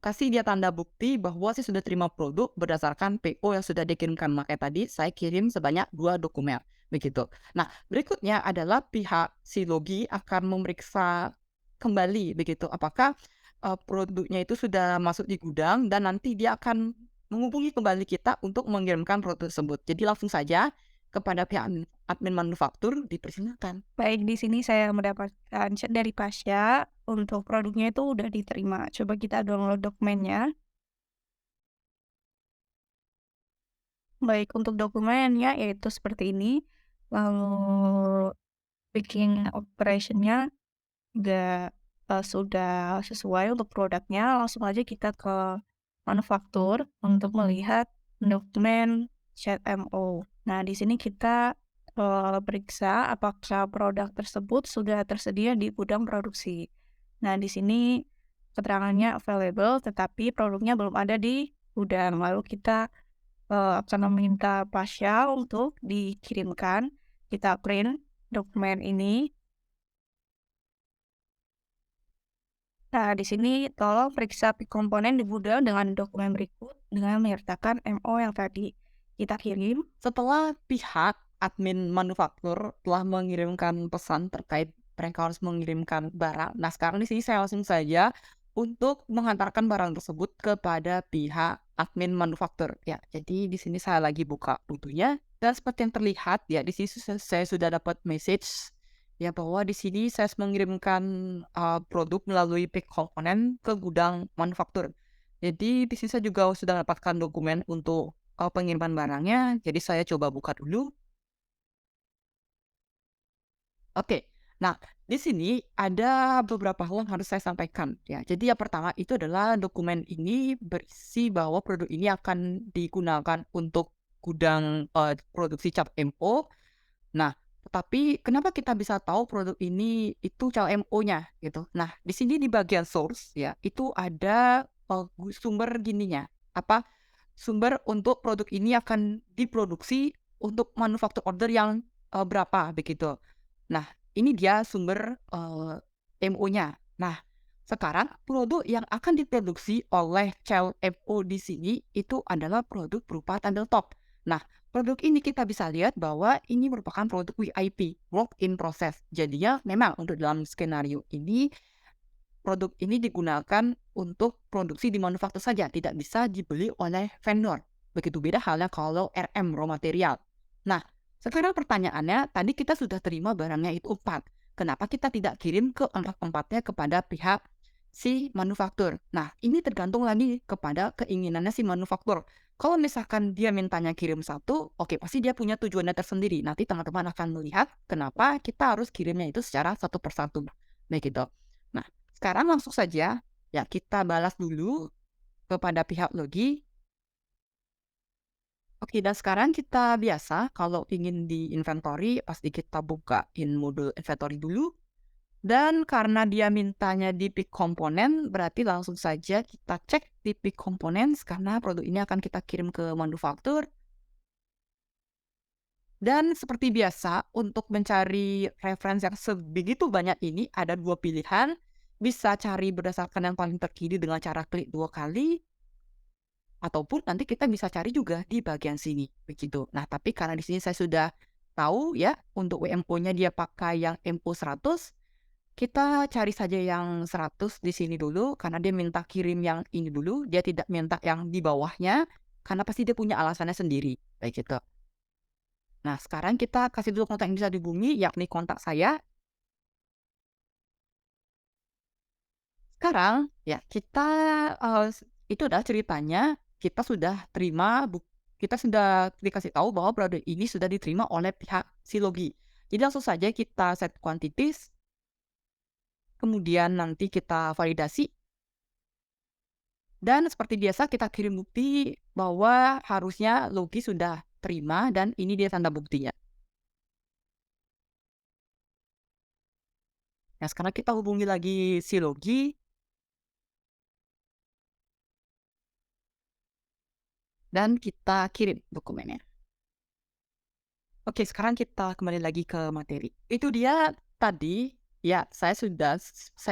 Speaker 1: kasih dia tanda bukti bahwa saya sudah terima produk berdasarkan PO yang sudah dikirimkan. Makanya tadi saya kirim sebanyak 2 dokumen, begitu. Nah, berikutnya adalah pihak si logi akan memeriksa kembali begitu, apakah, produknya itu sudah masuk di gudang dan nanti dia akan menghubungi kembali kita untuk mengirimkan produk tersebut. Jadi langsung saja kepada pihak admin manufaktur dipersilakan.
Speaker 2: Baik, di sini saya mendapatkan chat dari Pasya untuk produknya itu udah diterima. Coba kita download dokumennya. Baik, untuk dokumennya yaitu seperti ini. Lalu bikin operation-nya udah sudah sesuai untuk produknya. Langsung aja kita ke manufaktur untuk melihat dokumen chat MO. Nah, di sini kita periksa apakah produk tersebut sudah tersedia di gudang produksi. Nah, di sini keterangannya available, tetapi produknya belum ada di gudang. Lalu kita akan meminta Pasya untuk dikirimkan. Kita print dokumen ini. Nah, di sini tolong periksa komponen di gudang dengan dokumen berikut dengan menyertakan MO yang tadi kita kirim.
Speaker 1: Setelah pihak admin manufaktur telah mengirimkan pesan terkait mereka harus mengirimkan barang. Nah, sekarang di sini saya langsung saja untuk menghantarkan barang tersebut kepada pihak admin manufaktur. Ya, jadi di sini saya lagi buka butuhnya dan seperti yang terlihat ya di sini saya sudah dapat message ya bahwa di sini saya harus mengirimkan produk melalui pick komponen ke gudang manufaktur. Jadi di sini saya juga sudah mendapatkan dokumen untuk pengiriman barangnya, jadi saya coba buka dulu. Oke, nah di sini ada beberapa hal yang harus saya sampaikan ya. Jadi yang pertama itu adalah dokumen ini berisi bahwa produk ini akan digunakan untuk gudang produksi cap MO. Nah, tetapi kenapa kita bisa tahu produk ini itu cap MO-nya gitu. Nah, di sini di bagian source ya, itu ada sumber gininya, apa sumber untuk produk ini akan diproduksi untuk manufaktur order yang berapa begitu. Nah, ini dia sumber MO-nya. Nah, sekarang produk yang akan diproduksi oleh CLFO di sini itu adalah produk berupa tandel top. Nah, produk ini kita bisa lihat bahwa ini merupakan produk WIP, work in process. Jadinya memang untuk dalam skenario ini produk ini digunakan untuk produksi di manufaktur saja, tidak bisa dibeli oleh vendor. Begitu beda halnya kalau RM, raw material. Nah, sekarang pertanyaannya, tadi kita sudah terima barangnya itu 4. Kenapa kita tidak kirim ke empat-empatnya kepada pihak si manufaktur? Nah, ini tergantung lagi kepada keinginannya si manufaktur. Kalau misalkan dia mintanya kirim 1, oke pasti dia punya tujuannya tersendiri. Nanti teman-teman akan melihat kenapa kita harus kirimnya itu secara satu persatu. Begitu. Nah, sekarang langsung saja ya kita balas dulu kepada pihak logi. Oke, dan sekarang kita biasa kalau ingin di inventory pasti kita bukain modul inventory dulu. Dan karena dia mintanya di pick komponen, berarti langsung saja kita cek di pick components karena produk ini akan kita kirim ke manufaktur. Dan seperti biasa, untuk mencari referensi yang sebegitu banyak ini, ada 2 pilihan. Bisa cari berdasarkan yang paling terkini dengan cara klik 2 kali, ataupun nanti kita bisa cari juga di bagian sini, begitu. Nah, tapi karena di sini saya sudah tahu ya, untuk WMO-nya dia pakai yang MO 100, kita cari saja yang 100 di sini dulu, karena dia minta kirim yang ini dulu, dia tidak minta yang di bawahnya, karena pasti dia punya alasannya sendiri, begitu. Nah, sekarang kita kasih dulu kontak yang bisa dihubungi, yakni kontak saya. Sekarang, ya kita itu adalah ceritanya, kita sudah terima kita sudah dikasih tahu bahwa produk ini sudah diterima oleh pihak si Logi. Jadi langsung saja kita set quantities, kemudian nanti kita validasi, dan seperti biasa kita kirim bukti bahwa harusnya Logi sudah terima dan ini dia tanda buktinya. Nah, sekarang kita hubungi lagi si Logi dan kita kirim dokumennya. Oke, sekarang kita kembali lagi ke materi. Itu dia tadi, ya, saya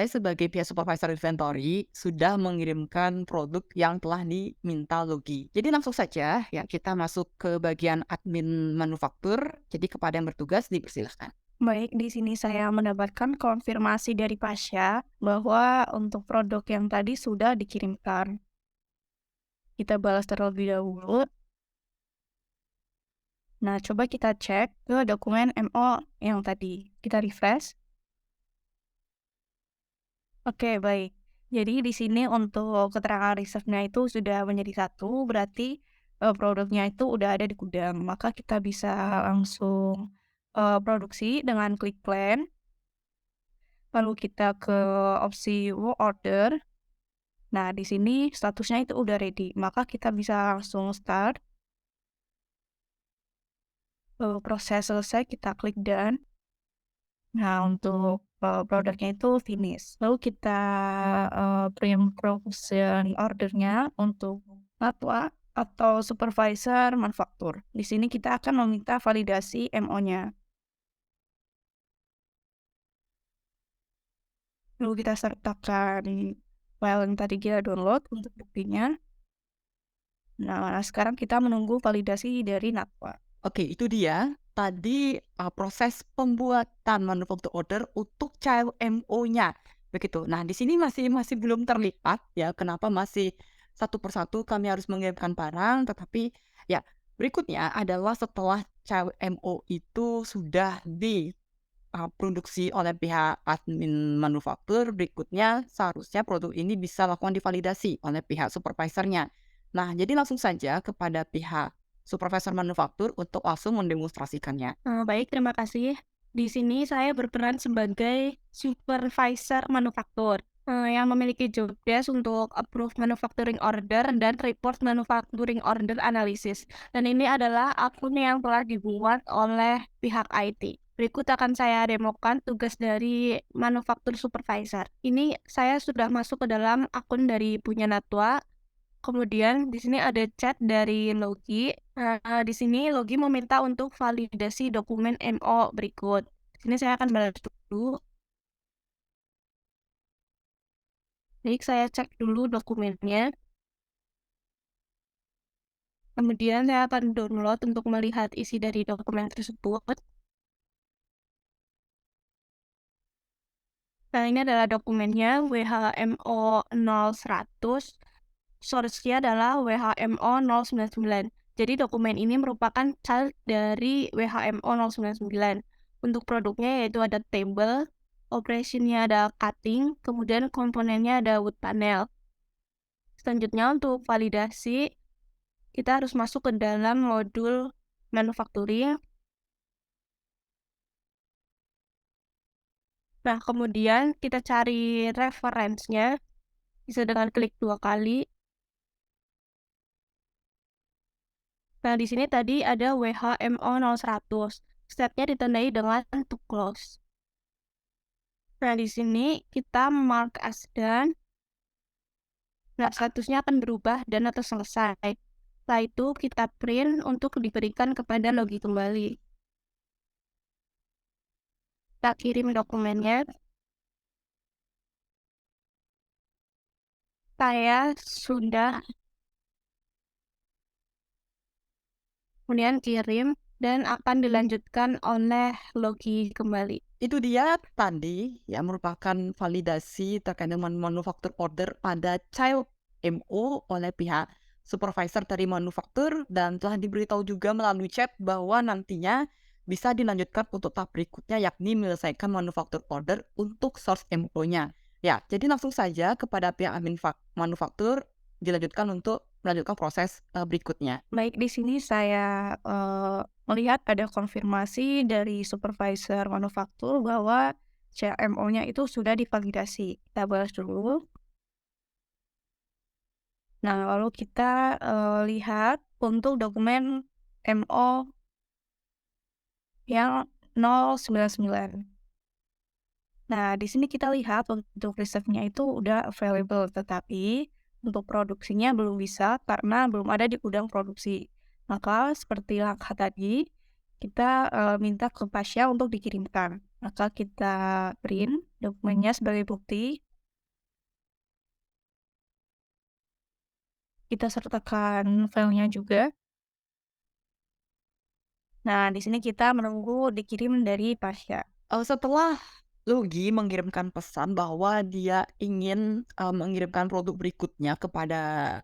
Speaker 1: sebagai pihak supervisor inventory sudah mengirimkan produk yang telah diminta Logi. Jadi langsung saja ya kita masuk ke bagian admin manufaktur. Jadi kepada yang bertugas dipersilahkan.
Speaker 2: Baik, di sini saya mendapatkan konfirmasi dari Pasha bahwa untuk produk yang tadi sudah dikirimkan. Kita balas terlebih dahulu. Nah, coba kita cek ke dokumen MO yang tadi. Kita refresh. Oke, baik. Jadi di sini untuk keterangan reserve-nya itu sudah menjadi satu, berarti produknya itu udah ada di gudang. Maka kita bisa langsung produksi dengan klik plan. Lalu kita ke opsi work order. Nah, di sini statusnya itu udah ready. Maka kita bisa langsung start. Proses selesai, kita klik done. Nah, untuk produknya itu finish. Lalu kita print production ordernya untuk Natwa atau supervisor manufaktur. Di sini kita akan meminta validasi MO-nya. Lalu kita sertakan file yang tadi kita download untuk buktinya. Nah, sekarang kita menunggu validasi dari Natwa.
Speaker 1: Oke, itu dia tadi proses pembuatan manufacture order untuk child MO-nya. Begitu. Nah, di sini masih belum terlihat ya kenapa masih satu persatu kami harus mengirimkan barang, tetapi ya berikutnya adalah setelah child MO itu sudah diproduksi oleh pihak admin manufaktur, berikutnya seharusnya produk ini bisa lakukan divalidasi oleh pihak supervisornya. Nah, jadi langsung saja kepada pihak supervisor manufaktur untuk langsung mendemonstrasikannya.
Speaker 2: Baik, terima kasih. Di sini saya berperan sebagai supervisor manufaktur yang memiliki job desk untuk approve manufacturing order dan report manufacturing order analysis. Dan ini adalah akun yang telah dibuat oleh pihak IT. Berikut akan saya demokan tugas dari manufaktur supervisor. Ini saya sudah masuk ke dalam akun dari punya Natwa. Kemudian di sini ada chat dari Logi. Di sini Logi meminta untuk validasi dokumen MO berikut. Di sini saya akan balas dulu. Baik, saya cek dulu dokumennya. Kemudian saya akan download untuk melihat isi dari dokumen tersebut. Nah, ini adalah dokumennya WHMO 0100. Source-nya adalah WHMO 099. Jadi dokumen ini merupakan child dari WHMO 099. Untuk produknya yaitu ada table, operation-nya ada cutting, kemudian komponennya ada wood panel. Selanjutnya untuk validasi, kita harus masuk ke dalam modul manufacturing. Nah, kemudian kita cari reference-nya, bisa dengan klik 2 kali. Nah, di sini tadi ada WHMO 0100. Stepnya ditandai dengan to close. Nah, di sini kita mark as done. Nah, statusnya akan berubah dan atau selesai. Setelah itu kita print untuk diberikan kepada Logi kembali. Kita kirim dokumennya. Saya sudah kemudian kirim dan akan dilanjutkan oleh Logi kembali.
Speaker 1: Itu dia tadi ya merupakan validasi terkait dengan manufaktur order pada child MO oleh pihak supervisor dari manufaktur dan telah diberitahu juga melalui chat bahwa nantinya bisa dilanjutkan untuk tahap berikutnya yakni menyelesaikan manufaktur order untuk source MO-nya. Ya, jadi langsung saja kepada pihak admin manufaktur dilanjutkan untuk melanjutkan proses berikutnya.
Speaker 2: Baik, di sini saya melihat ada konfirmasi dari supervisor manufaktur bahwa CMO-nya itu sudah divalidasi. Kita bahas dulu. Nah, lalu kita lihat untuk dokumen MO yang 099. Nah, di sini kita lihat untuk reserve-nya itu udah available, tetapi untuk produksinya belum bisa karena belum ada di gudang produksi. Maka seperti langkah tadi, kita minta ke Pasya untuk dikirimkan. Maka kita print dokumennya sebagai bukti, kita sertakan filenya juga. Nah, di sini kita menunggu dikirim dari Pasya.
Speaker 1: Setelah Logi mengirimkan pesan bahwa dia ingin mengirimkan produk berikutnya kepada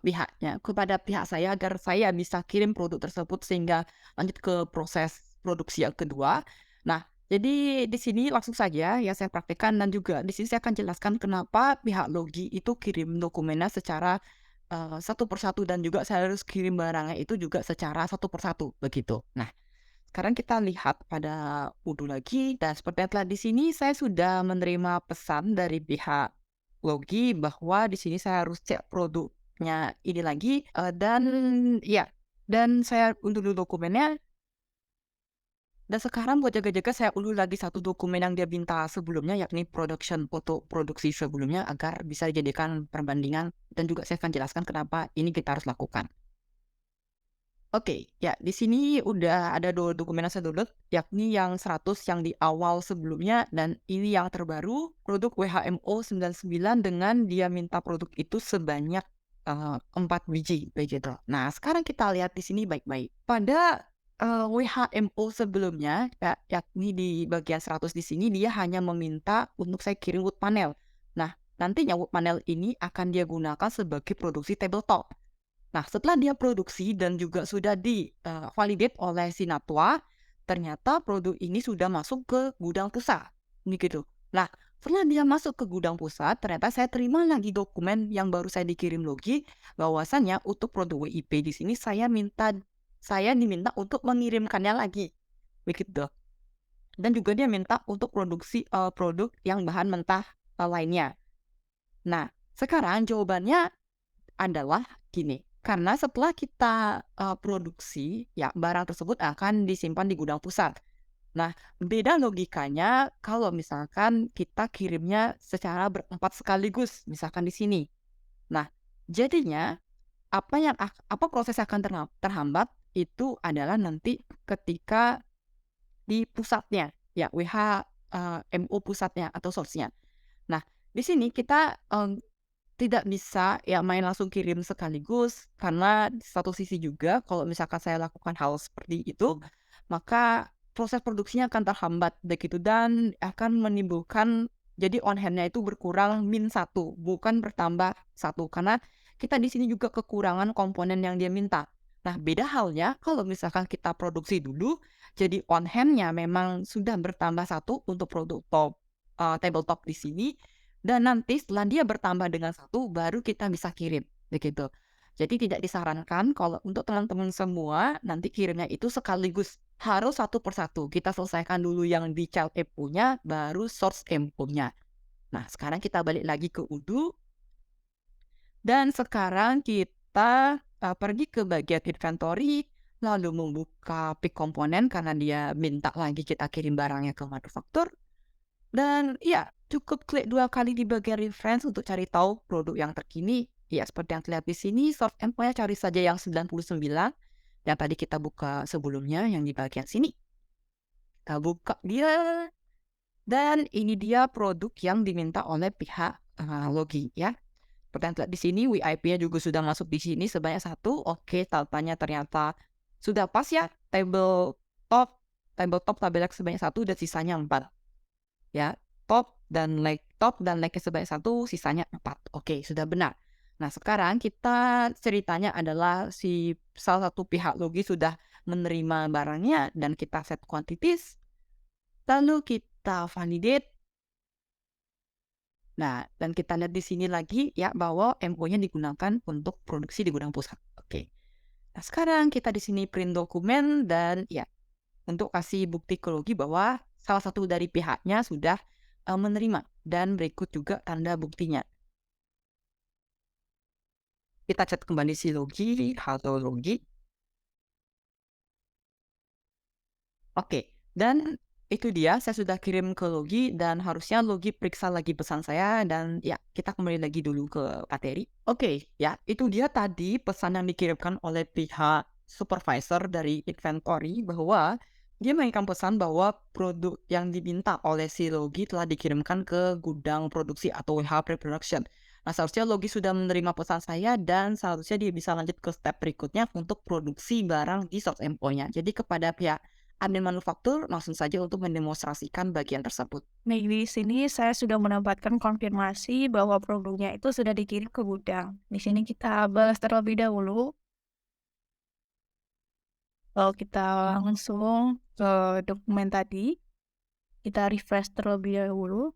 Speaker 1: pihak saya agar saya bisa kirim produk tersebut sehingga lanjut ke proses produksi yang kedua. Nah, jadi di sini langsung saja ya saya praktekkan dan juga di sini saya akan jelaskan kenapa pihak Logi itu kirim dokumennya secara satu persatu dan juga saya harus kirim barangnya itu juga secara satu persatu begitu. Nah, sekarang kita lihat pada wudhu lagi dan seperti yang telah di sini saya sudah menerima pesan dari pihak Logi bahwa di sini saya harus cek produknya ini lagi dan ya dan saya unduh dulu dokumennya dan sekarang buat jaga-jaga saya unduh lagi satu dokumen yang dia minta sebelumnya yakni production foto produksi sebelumnya agar bisa dijadikan perbandingan dan juga saya akan jelaskan kenapa ini kita harus lakukan. Oke, ya di sini udah ada 2 dokumen yang saya download, yakni yang 100 yang di awal sebelumnya dan ini yang terbaru, produk WHMO 99 dengan dia minta produk itu sebanyak 4 biji begitu. Nah, sekarang kita lihat di sini baik-baik. Pada WHMO sebelumnya, yakni di bagian 100 di sini dia hanya meminta untuk saya kirim wood panel. Nah, nantinya wood panel ini akan dia gunakan sebagai produksi tabletop. Nah, setelah dia produksi dan juga sudah validate oleh Sinatwa, ternyata produk ini sudah masuk ke gudang pusat, begitu. Nah, setelah dia masuk ke gudang pusat, ternyata saya terima lagi dokumen yang baru saya dikirim Logi, bahwasannya untuk produk WIP di sini saya diminta untuk mengirimkannya lagi, begitu. Dan juga dia minta untuk produksi produk yang bahan mentah lainnya. Nah, sekarang jawabannya adalah gini, karena setelah kita produksi, ya barang tersebut akan disimpan di gudang pusat. Nah, beda logikanya kalau misalkan kita kirimnya secara berempat sekaligus, misalkan di sini. Nah, jadinya apa proses yang akan terhambat itu adalah nanti ketika di pusatnya, ya WHMO pusatnya atau source-nya. Nah, di sini kita tidak bisa ya main langsung kirim sekaligus, karena di satu sisi juga kalau misalkan saya lakukan hal seperti itu, maka proses produksinya akan terhambat begitu dan akan menimbulkan jadi on hand-nya itu berkurang -1, bukan bertambah 1 karena kita di sini juga kekurangan komponen yang dia minta. Nah, beda halnya kalau misalkan kita produksi dulu, jadi on hand-nya memang sudah bertambah 1 untuk produk tabletop di sini, dan nanti setelah dia bertambah dengan 1 baru kita bisa kirim, begitu. Jadi tidak disarankan kalau untuk teman-teman semua nanti kirimnya itu sekaligus, harus satu persatu. Kita selesaikan dulu yang di child info-nya, baru source info-nya. Nah, sekarang kita balik lagi ke Udu, dan sekarang kita pergi ke bagian inventory, lalu membuka pick komponen karena dia minta lagi kita kirim barangnya ke manufaktur. Dan ya, cukup klik 2 kali di bagian reference untuk cari tahu produk yang terkini. Ya, seperti yang terlihat di sini, source endpoint-nya cari saja yang 99 yang tadi kita buka sebelumnya yang di bagian sini. Kita buka dia dan ini dia produk yang diminta oleh pihak Logi ya. Seperti yang terlihat di sini, WIP-nya juga sudah masuk di sini sebanyak 1. Oke, datanya ternyata sudah pas ya. Tabletop tabelnya sebanyak 1 dan sisanya 4. Ya, top dan like-nya sebanyak 1, sisanya 4. Oke, sudah benar. Nah, sekarang kita ceritanya adalah si salah satu pihak Logi sudah menerima barangnya dan kita set quantities, lalu kita validate Nah, dan kita lihat di sini lagi ya bahwa MO-nya digunakan untuk produksi di gudang pusat. Oke. Nah, sekarang kita di sini print dokumen dan ya untuk kasih bukti ke Logi bahwa salah satu dari pihaknya sudah menerima dan berikut juga tanda buktinya. Kita chat kembali si Logi, halo Logi. Oke, dan itu dia saya sudah kirim ke Logi dan harusnya Logi periksa lagi pesan saya dan ya kita kembali lagi dulu ke materi. Oke, ya itu dia tadi pesan yang dikirimkan oleh pihak supervisor dari inventory bahwa dia mengirimkan pesan bahwa produk yang diminta oleh si Logi telah dikirimkan ke gudang produksi atau WH pre-production. Nah, seharusnya Logi sudah menerima pesan saya dan seharusnya dia bisa lanjut ke step berikutnya untuk produksi barang di source MO-nya. Jadi kepada pihak admin manufaktur langsung saja untuk mendemonstrasikan bagian tersebut.
Speaker 2: Nah, di sini saya sudah mendapatkan konfirmasi bahwa produknya itu sudah dikirim ke gudang. Di sini kita balas terlebih dahulu. Lalu kita langsung ke dokumen tadi. Kita refresh terlebih dahulu.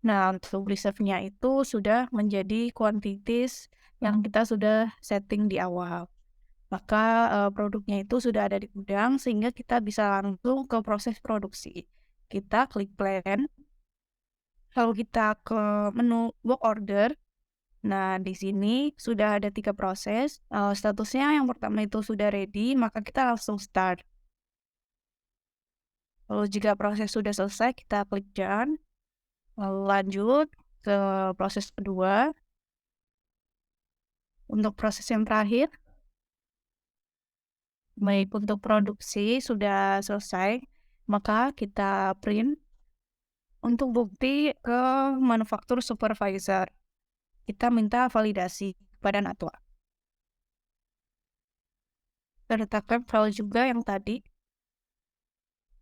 Speaker 2: Nah, untuk reserve-nya itu sudah menjadi quantities yang kita sudah setting di awal. Maka produknya itu sudah ada di gudang sehingga kita bisa langsung ke proses produksi. Kita klik plan, lalu kita ke menu work order. Nah, di sini sudah ada 3 proses, statusnya yang pertama itu sudah ready, maka kita langsung start. Lalu jika proses sudah selesai, kita klik done, lalu lanjut ke proses kedua. Untuk proses yang terakhir, baik untuk produksi sudah selesai, maka kita print untuk bukti ke manufaktur supervisor. Kita minta validasi kepada Natwa. Kita letakkan file juga yang tadi.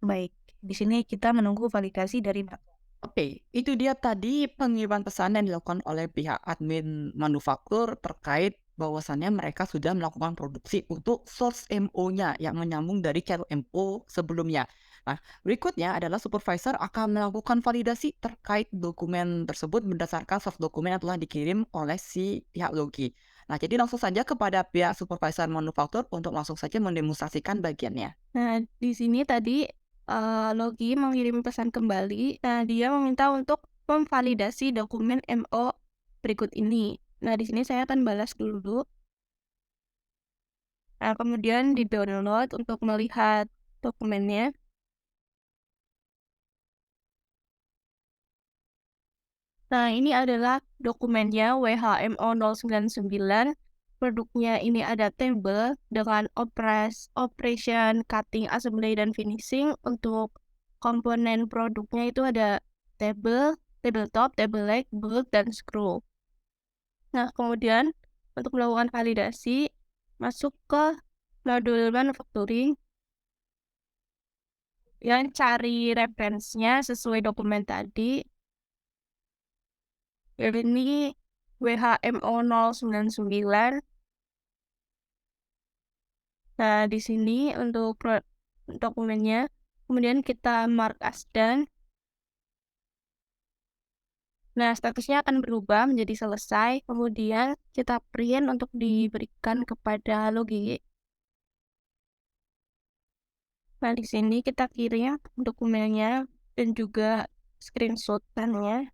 Speaker 2: Baik, di sini kita menunggu validasi dari Natwa.
Speaker 1: Oke, itu dia tadi pengiriman pesan yang dilakukan oleh pihak admin manufaktur terkait bahwasannya mereka sudah melakukan produksi untuk source MO-nya yang menyambung dari channel MO sebelumnya. Nah, berikutnya adalah supervisor akan melakukan validasi terkait dokumen tersebut berdasarkan soft dokumen yang telah dikirim oleh si pihak Logi. Nah, jadi langsung saja kepada pihak supervisor manufaktur untuk langsung saja mendemonstrasikan bagiannya.
Speaker 2: Nah, di sini tadi Logi mengirim pesan kembali. Nah, dia meminta untuk memvalidasi dokumen MO berikut ini. Nah, di sini saya akan balas dulu. Nah, kemudian di-download untuk melihat dokumennya. Nah, ini adalah dokumennya WHMO 099. Produknya ini ada table dengan operation, cutting, assembly, dan finishing. Untuk komponen produknya itu ada table, tabletop, table leg, bolt, dan screw. Nah, kemudian untuk melakukan validasi, masuk ke modul manufacturing yang cari referensinya sesuai dokumen tadi. Ini WHMO 099. Nah, di sini untuk dokumennya, kemudian kita mark as done. Nah, statusnya akan berubah menjadi selesai, kemudian kita print untuk diberikan kepada Logi. Nah, di sini kita kirim dokumennya dan juga screenshot-nya.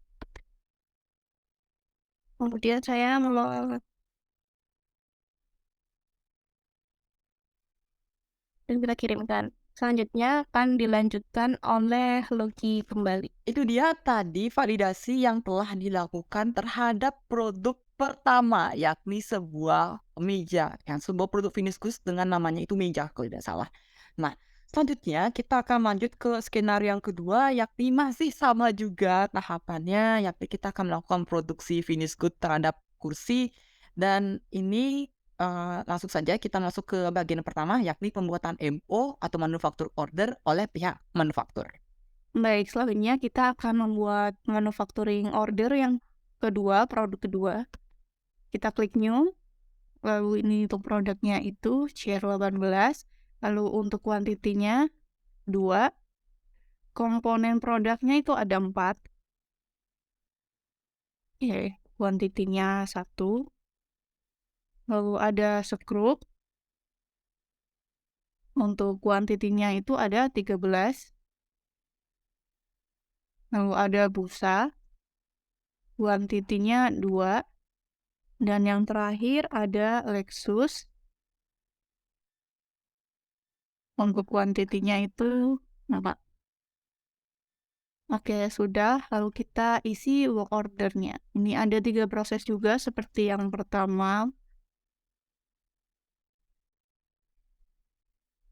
Speaker 2: Kemudian saya mau dan kita kirimkan. Selanjutnya akan dilanjutkan oleh Logi kembali.
Speaker 1: Itu dia tadi validasi yang telah dilakukan terhadap produk pertama, yakni sebuah meja, yang sebuah produk finish goods dengan namanya itu meja kalau tidak salah. Nah, selanjutnya kita akan lanjut ke skenario yang kedua, yakni masih sama juga tahapannya, yakni kita akan melakukan produksi finish good terhadap kursi, dan ini langsung saja kita masuk ke bagian pertama, yakni pembuatan MO atau manufacture order oleh pihak manufaktur.
Speaker 2: Baik, selanjutnya kita akan membuat manufacturing order yang kedua, produk kedua. Kita klik new, lalu ini untuk produknya itu CR18, lalu untuk kuantitinya 2, komponen produknya itu ada 4. Oke, kuantitinya 1, lalu ada skrup, untuk kuantitinya itu ada 13, lalu ada busa, kuantitinya 2, dan yang terakhir ada Lexus, untuk kuantitinya itu 4. Oke, sudah. Lalu kita isi work order-nya. Ini ada 3 proses juga seperti yang pertama.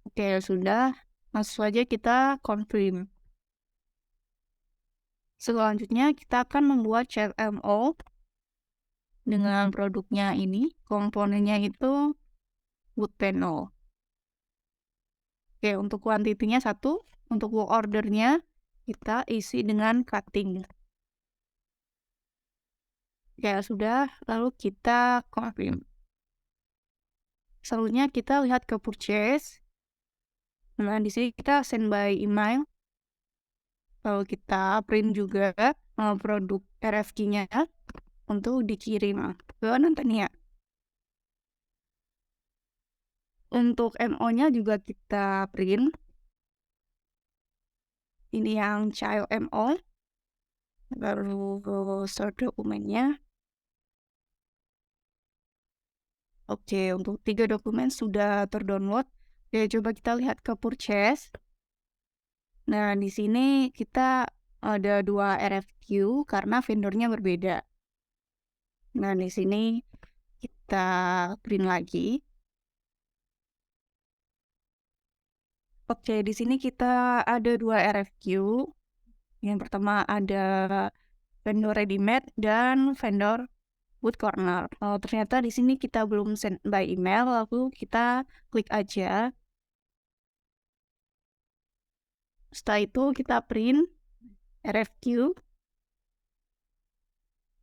Speaker 2: Oke, sudah. Langsung saja kita confirm. Selanjutnya kita akan membuat CMO dengan produknya ini. Komponennya itu wood panel. Oke, untuk kuantitinya 1. Untuk work order-nya kita isi dengan cutting. Oke, sudah. Lalu kita confirm. Selanjutnya kita lihat ke purchase. Nah, di sini kita send by email. Lalu kita print juga produk RFQ-nya untuk dikirim ke Natania. Untuk MO-nya juga kita print. Ini yang child MO. Lalu start dokumennya. Oke, untuk 3 dokumen sudah terdownload. Oke, coba kita lihat ke purchase. Nah, di sini kita ada 2 RFQ karena vendornya berbeda. Nah, di sini kita print lagi. Oke, di sini kita ada 2 RFQ. Yang pertama ada vendor ready-made dan vendor wood corner. Ternyata di sini kita belum send by email, lalu kita klik aja. Setelah itu kita print RFQ.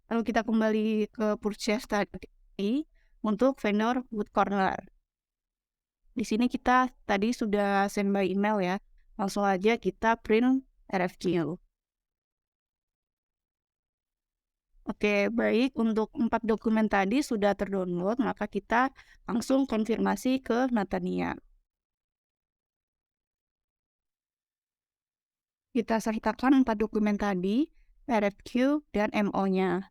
Speaker 2: Lalu kita kembali ke purchase tadi untuk vendor wood corner. Di sini kita tadi sudah send by email ya. Langsung aja kita print RFQ. Oke, baik. Untuk 4 dokumen tadi sudah terdownload, maka kita langsung konfirmasi ke Natania. Kita sertakan 4 dokumen tadi, RFQ dan MO-nya.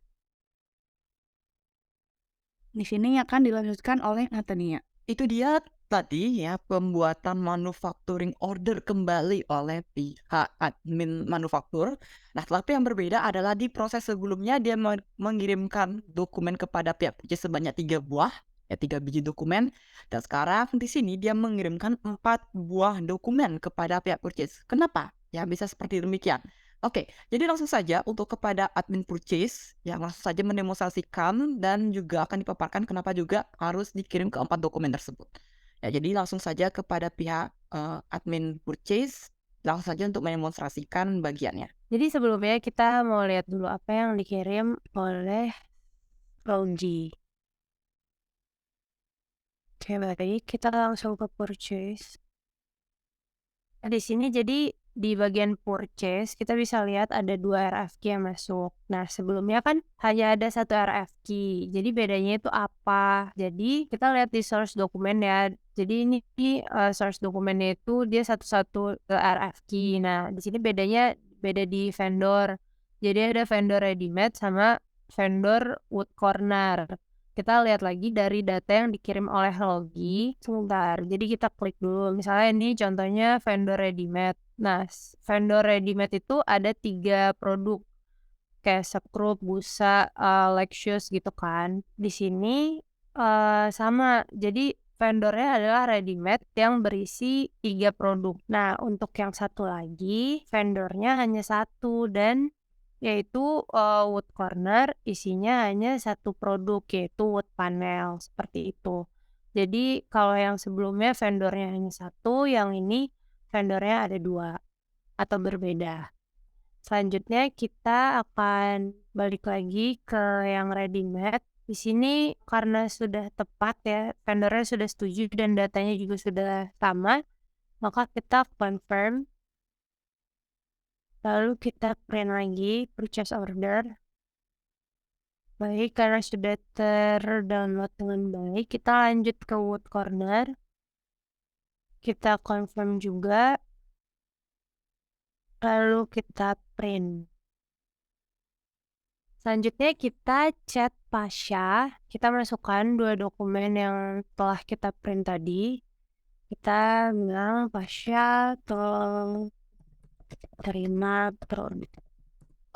Speaker 2: Di sini akan dilanjutkan oleh Natania.
Speaker 1: Itu dia tadi ya, pembuatan manufacturing order kembali oleh pihak admin manufaktur. Nah, tetapi yang berbeda adalah di proses sebelumnya dia mengirimkan dokumen kepada pihak purchase sebanyak 3 buah, ya 3 biji dokumen. Dan sekarang di sini dia mengirimkan 4 buah dokumen kepada pihak purchase. Kenapa? Ya bisa seperti demikian. Oke, jadi langsung saja untuk kepada admin purchase yang langsung saja mendemonstrasikan dan juga akan dipaparkan kenapa juga harus dikirim ke 4 dokumen tersebut. Ya, jadi langsung saja kepada pihak admin purchase, langsung saja untuk mendemonstrasikan bagiannya.
Speaker 3: Jadi sebelumnya kita mau lihat dulu apa yang dikirim oleh Rogi. Oke, baik. Kita langsung ke purchase. Di sini jadi di bagian purchase kita bisa lihat ada 2 RFQ yang masuk. Nah, sebelumnya kan hanya ada 1 RFQ. Jadi bedanya itu apa? Jadi kita lihat di source dokumen ya. Jadi ini source dokumennya itu dia satu-satu RFQ. Nah, di sini beda di vendor. Jadi ada vendor ready-made sama vendor wood corner. Kita lihat lagi dari data yang dikirim oleh Logi. Sebentar, jadi kita klik dulu. Misalnya ini contohnya vendor ready-made. Nah, vendor ready-made itu ada 3 produk. Kayak skrup, busa, Lexus gitu kan. Di sini sama. Jadi vendornya adalah ready-made yang berisi 3 produk. Nah, untuk yang satu lagi vendornya hanya 1 dan yaitu wood corner isinya hanya 1 produk yaitu wood panel seperti itu. Jadi kalau yang sebelumnya vendornya hanya 1, yang ini vendornya ada 2 atau berbeda. Selanjutnya kita akan balik lagi ke yang ready-made. Di sini karena sudah tepat ya, vendornya sudah setuju dan datanya juga sudah sama, maka kita confirm. lalu kita print lagi purchase order. Baik, karena sudah ter-download dengan baik, kita lanjut ke Wood Corner. Kita confirm juga, lalu kita print. Selanjutnya kita chat Pasha, kita masukkan 2 dokumen yang telah kita print tadi. Kita bilang, "Pasha, tolong terima produk."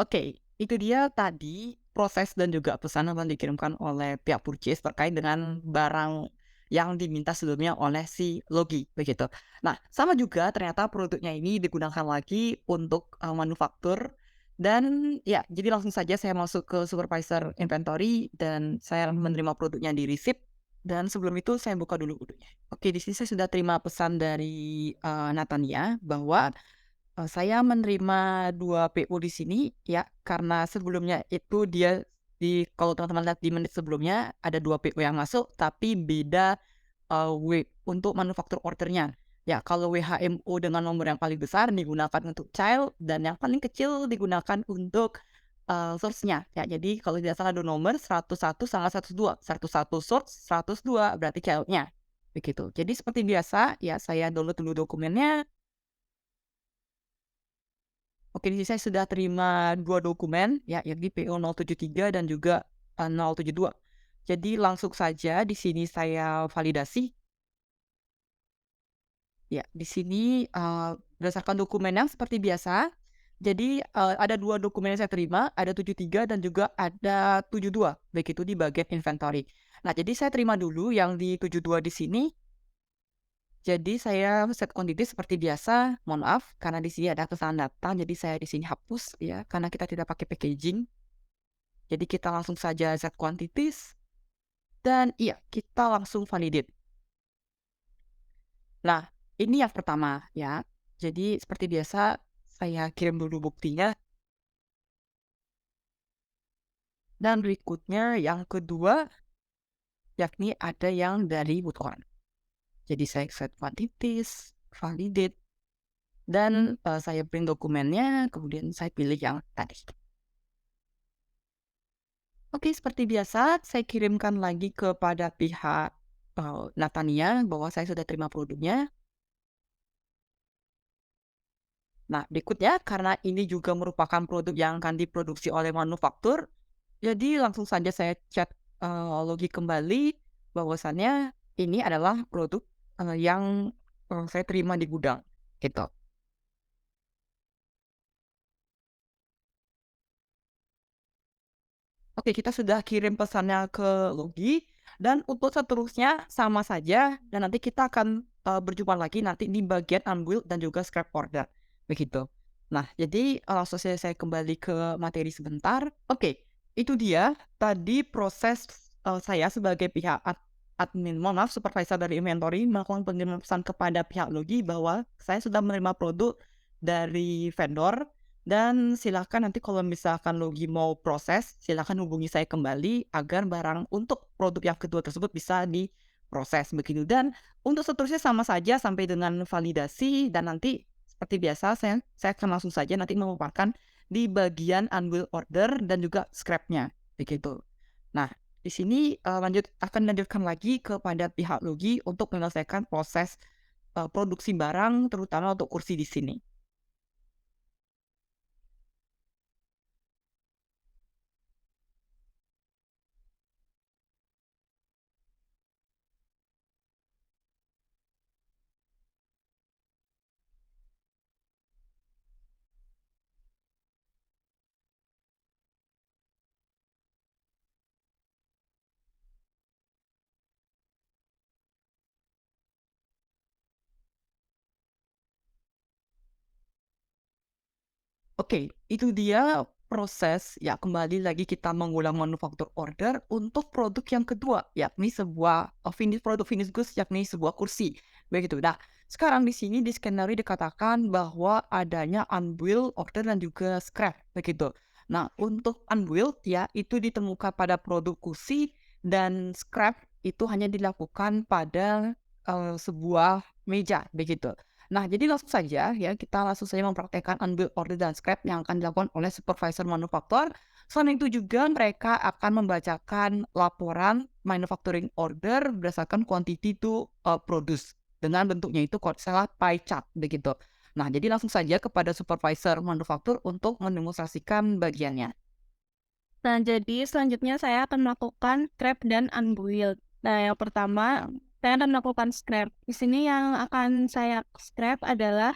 Speaker 1: Oke, itu dia tadi proses dan juga pesan yang dikirimkan oleh pihak purchase terkait dengan barang yang diminta sebelumnya oleh si Logi, begitu. Nah, sama juga ternyata produknya ini digunakan lagi untuk manufaktur dan ya, jadi langsung saja saya masuk ke supervisor inventory dan saya menerima produknya di receipt dan sebelum itu saya buka dulu produknya. Oke, di sini saya sudah terima pesan dari Natania bahwa saya menerima 2 PO di sini ya, karena sebelumnya itu dia kalau teman-teman lihat di menit sebelumnya ada 2 PO yang masuk, tapi beda, untuk manufaktur ordernya. Ya, kalau WHMO dengan nomor yang paling besar digunakan untuk child dan yang paling kecil digunakan untuk, source-nya. Ya, jadi kalau tidak salah 2 nomor 101 sama 102. 101 source, 102 berarti child-nya, begitu. Jadi seperti biasa ya saya download dulu dokumennya. Oke, di sini saya sudah terima 2 dokumen ya, yakni PO 073 dan juga, 072. Jadi langsung saja di sini saya validasi. Ya, di sini, berdasarkan dokumen yang seperti biasa. Jadi, ada 2 dokumen yang saya terima, ada 73 dan juga ada 72, baik itu di bagian inventory. Nah, jadi saya terima dulu yang di 72 di sini. Jadi saya set quantity seperti biasa, mohon maaf karena di sini ada kesalahan data, jadi saya di sini hapus ya, karena kita tidak pakai packaging. Jadi kita langsung saja set quantities dan iya, kita langsung validate. Nah, ini yang pertama ya. Jadi seperti biasa saya kirim dulu buktinya dan berikutnya yang kedua yakni ada yang dari Woodcon. Jadi saya set quantities, validate dan saya print dokumennya, kemudian saya pilih yang tadi. Oke, seperti biasa, saya kirimkan lagi kepada pihak Natania bahwa saya sudah terima produknya. Nah, berikutnya, karena ini juga merupakan produk yang akan diproduksi oleh manufaktur, jadi langsung saja saya chat Logi kembali bahwasannya ini adalah produk yang saya terima di gudang, gitu. Oke, kita sudah kirim pesannya ke Logi dan untuk seterusnya sama saja dan nanti kita akan, berjumpa lagi nanti di bagian unbuild dan juga scrap order, begitu. Nah, jadi, langsung saja saya kembali ke materi sebentar. Oke, itu dia tadi proses, saya sebagai pihak admin, mohon maaf, supervisor dari inventory melakukan pengiriman pesan kepada pihak Logi bahwa saya sudah menerima produk dari vendor dan silakan nanti kalau misalkan Logi mau proses, silakan hubungi saya kembali agar barang untuk produk yang kedua tersebut bisa diproses begitu. Dan untuk seterusnya sama saja sampai dengan validasi dan nanti seperti biasa saya akan langsung saja nanti memaparkan di bagian unbuild order dan juga scrap-nya begitu. Nah, di sini akan lanjutkan lagi kepada pihak Logi untuk menyelesaikan proses produksi barang terutama untuk kursi di sini. Oke, itu dia proses ya kembali lagi kita mengulang manufaktur order untuk produk yang kedua, yakni sebuah produk finish goods yakni sebuah kursi. Begitu. Nah, sekarang di sini di skenario dikatakan bahwa adanya unbuild order dan juga scrap begitu. Nah, untuk unbuild ya itu ditemukan pada produk kursi dan scrap itu hanya dilakukan pada sebuah meja begitu. Nah, jadi langsung saja ya, kita langsung saja mempraktekkan unbuild order dan scrap yang akan dilakukan oleh supervisor manufaktur. Selain itu juga mereka akan membacakan laporan manufacturing order berdasarkan quantity to produce dengan bentuknya itu salah pie chart begitu. Nah, jadi langsung saja kepada supervisor manufaktur untuk mendemonstrasikan bagiannya.
Speaker 2: Nah, jadi selanjutnya saya akan melakukan scrap dan unbuild. Nah, yang pertama, saya akan melakukan scrap. Di sini yang akan saya scrap adalah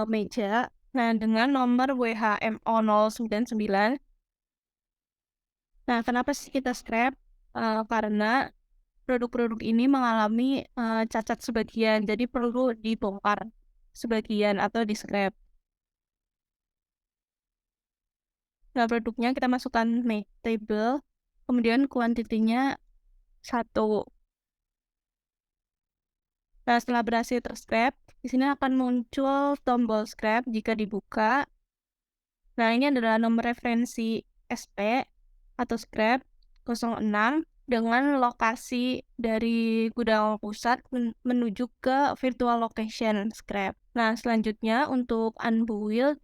Speaker 2: meja. Nah, dengan nomor WHMO 099. Nah, kenapa sih kita scrap? Karena produk-produk ini mengalami cacat sebagian, jadi perlu dibongkar sebagian atau di-scrap. Nah, produknya kita masukkan table, kemudian kuantitinya 1. Nah, setelah berhasil ter-scrap, di sini akan muncul tombol scrap jika dibuka. Nah, ini adalah nomor referensi SP atau scrap 06 dengan lokasi dari gudang pusat menuju ke virtual location scrap. Nah, selanjutnya untuk unbuild,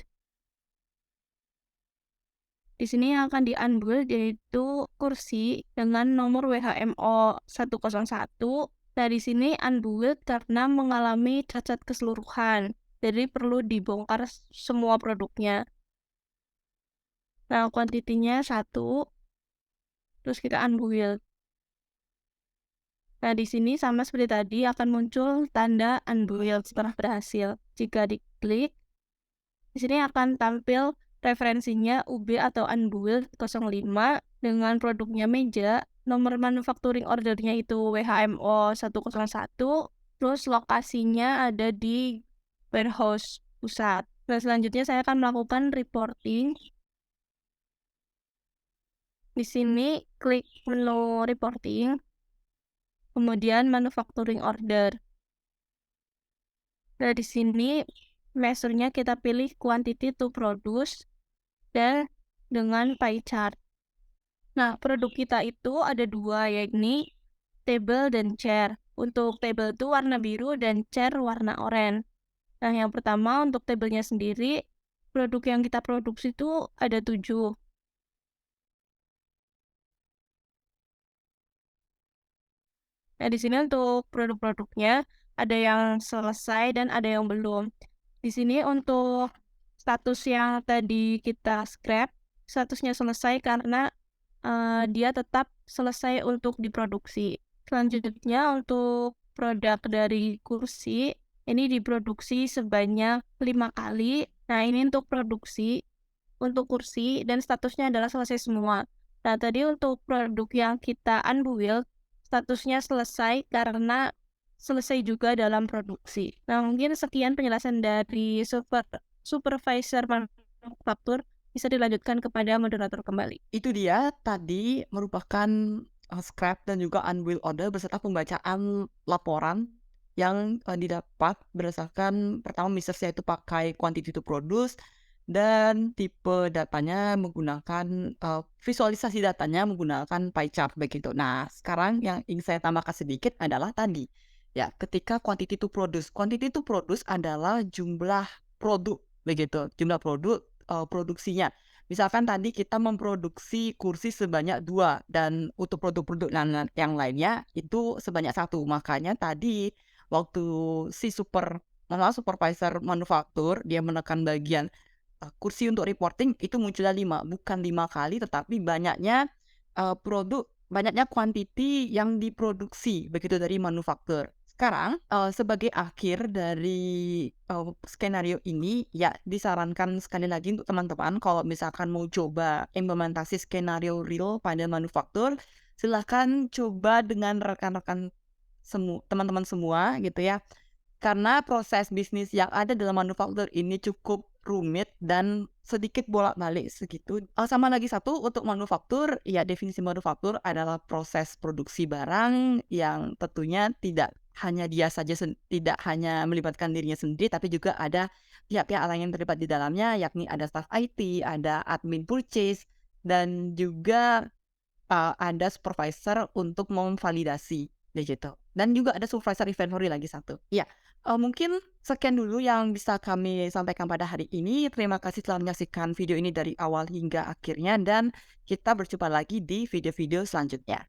Speaker 2: di sini yang akan di-unbuild yaitu kursi dengan nomor WHMO 101. Nah, di sini unbuild karena mengalami cacat keseluruhan, jadi perlu dibongkar semua produknya. Nah, kuantitinya 1, terus kita unbuild. Nah, di sini sama seperti tadi akan muncul tanda unbuild setelah berhasil. Jika diklik, di sini akan tampil referensinya UB atau unbuild 05 dengan produknya meja, nomor manufacturing ordernya itu WHMO 101, terus lokasinya ada di warehouse pusat. Nah, selanjutnya saya akan melakukan reporting. Di sini klik menu reporting, kemudian manufacturing order. Nah, di sini measure-nya kita pilih quantity to produce dan dengan pie chart. Nah, produk kita itu ada 2, yakni table dan chair. Untuk table itu warna biru dan chair warna oranye. Nah, yang pertama untuk tabelnya sendiri, produk yang kita produksi itu ada 7. Nah, di sini untuk produk-produknya ada yang selesai dan ada yang belum. Di sini untuk status yang tadi kita scrap, statusnya selesai karena dia tetap selesai untuk diproduksi. Selanjutnya untuk produk dari kursi, ini diproduksi sebanyak 5 kali. Nah, ini untuk produksi, untuk kursi, dan statusnya adalah selesai semua. Nah, tadi untuk produk yang kita unbuild, statusnya selesai karena selesai juga dalam produksi. Nah, mungkin sekian penjelasan dari supervisor manufaktur. Bisa dilanjutkan kepada moderator kembali.
Speaker 1: Itu dia tadi merupakan scrap dan juga unbuild order beserta pembacaan laporan yang didapat berdasarkan pertama misalnya itu pakai quantity to produce dan tipe datanya menggunakan visualisasi datanya menggunakan pie chart begitu. Nah, sekarang yang ingin saya tambahkan sedikit adalah tadi ya, ketika quantity to produce adalah jumlah produk begitu, jumlah produk produksinya. Misalkan tadi kita memproduksi kursi sebanyak 2 dan untuk produk-produk yang lainnya itu sebanyak 1. Makanya tadi waktu si supervisor manufaktur dia menekan bagian kursi untuk reporting itu munculnya 5, bukan 5 kali tetapi banyaknya kuantiti yang diproduksi begitu dari manufaktur. Sekarang sebagai akhir dari skenario ini ya disarankan sekali lagi untuk teman-teman kalau misalkan mau coba implementasi skenario real pada manufaktur, silahkan coba dengan rekan-rekan teman-teman semua gitu ya. Karena proses bisnis yang ada dalam manufaktur ini cukup rumit dan sedikit bolak-balik segitu. Sama lagi satu untuk manufaktur, ya definisi manufaktur adalah proses produksi barang yang tentunya tidak hanya dia saja tidak hanya melibatkan dirinya sendiri tapi juga ada pihak-pihak lain yang terlibat di dalamnya yakni ada staff IT, ada admin purchase dan juga ada supervisor untuk memvalidasi begitu. dan juga ada supervisor inventory lagi satu. Iya, mungkin sekian dulu yang bisa kami sampaikan pada hari ini. Terima kasih telah menyaksikan video ini dari awal hingga akhirnya dan kita berjumpa lagi di video-video selanjutnya.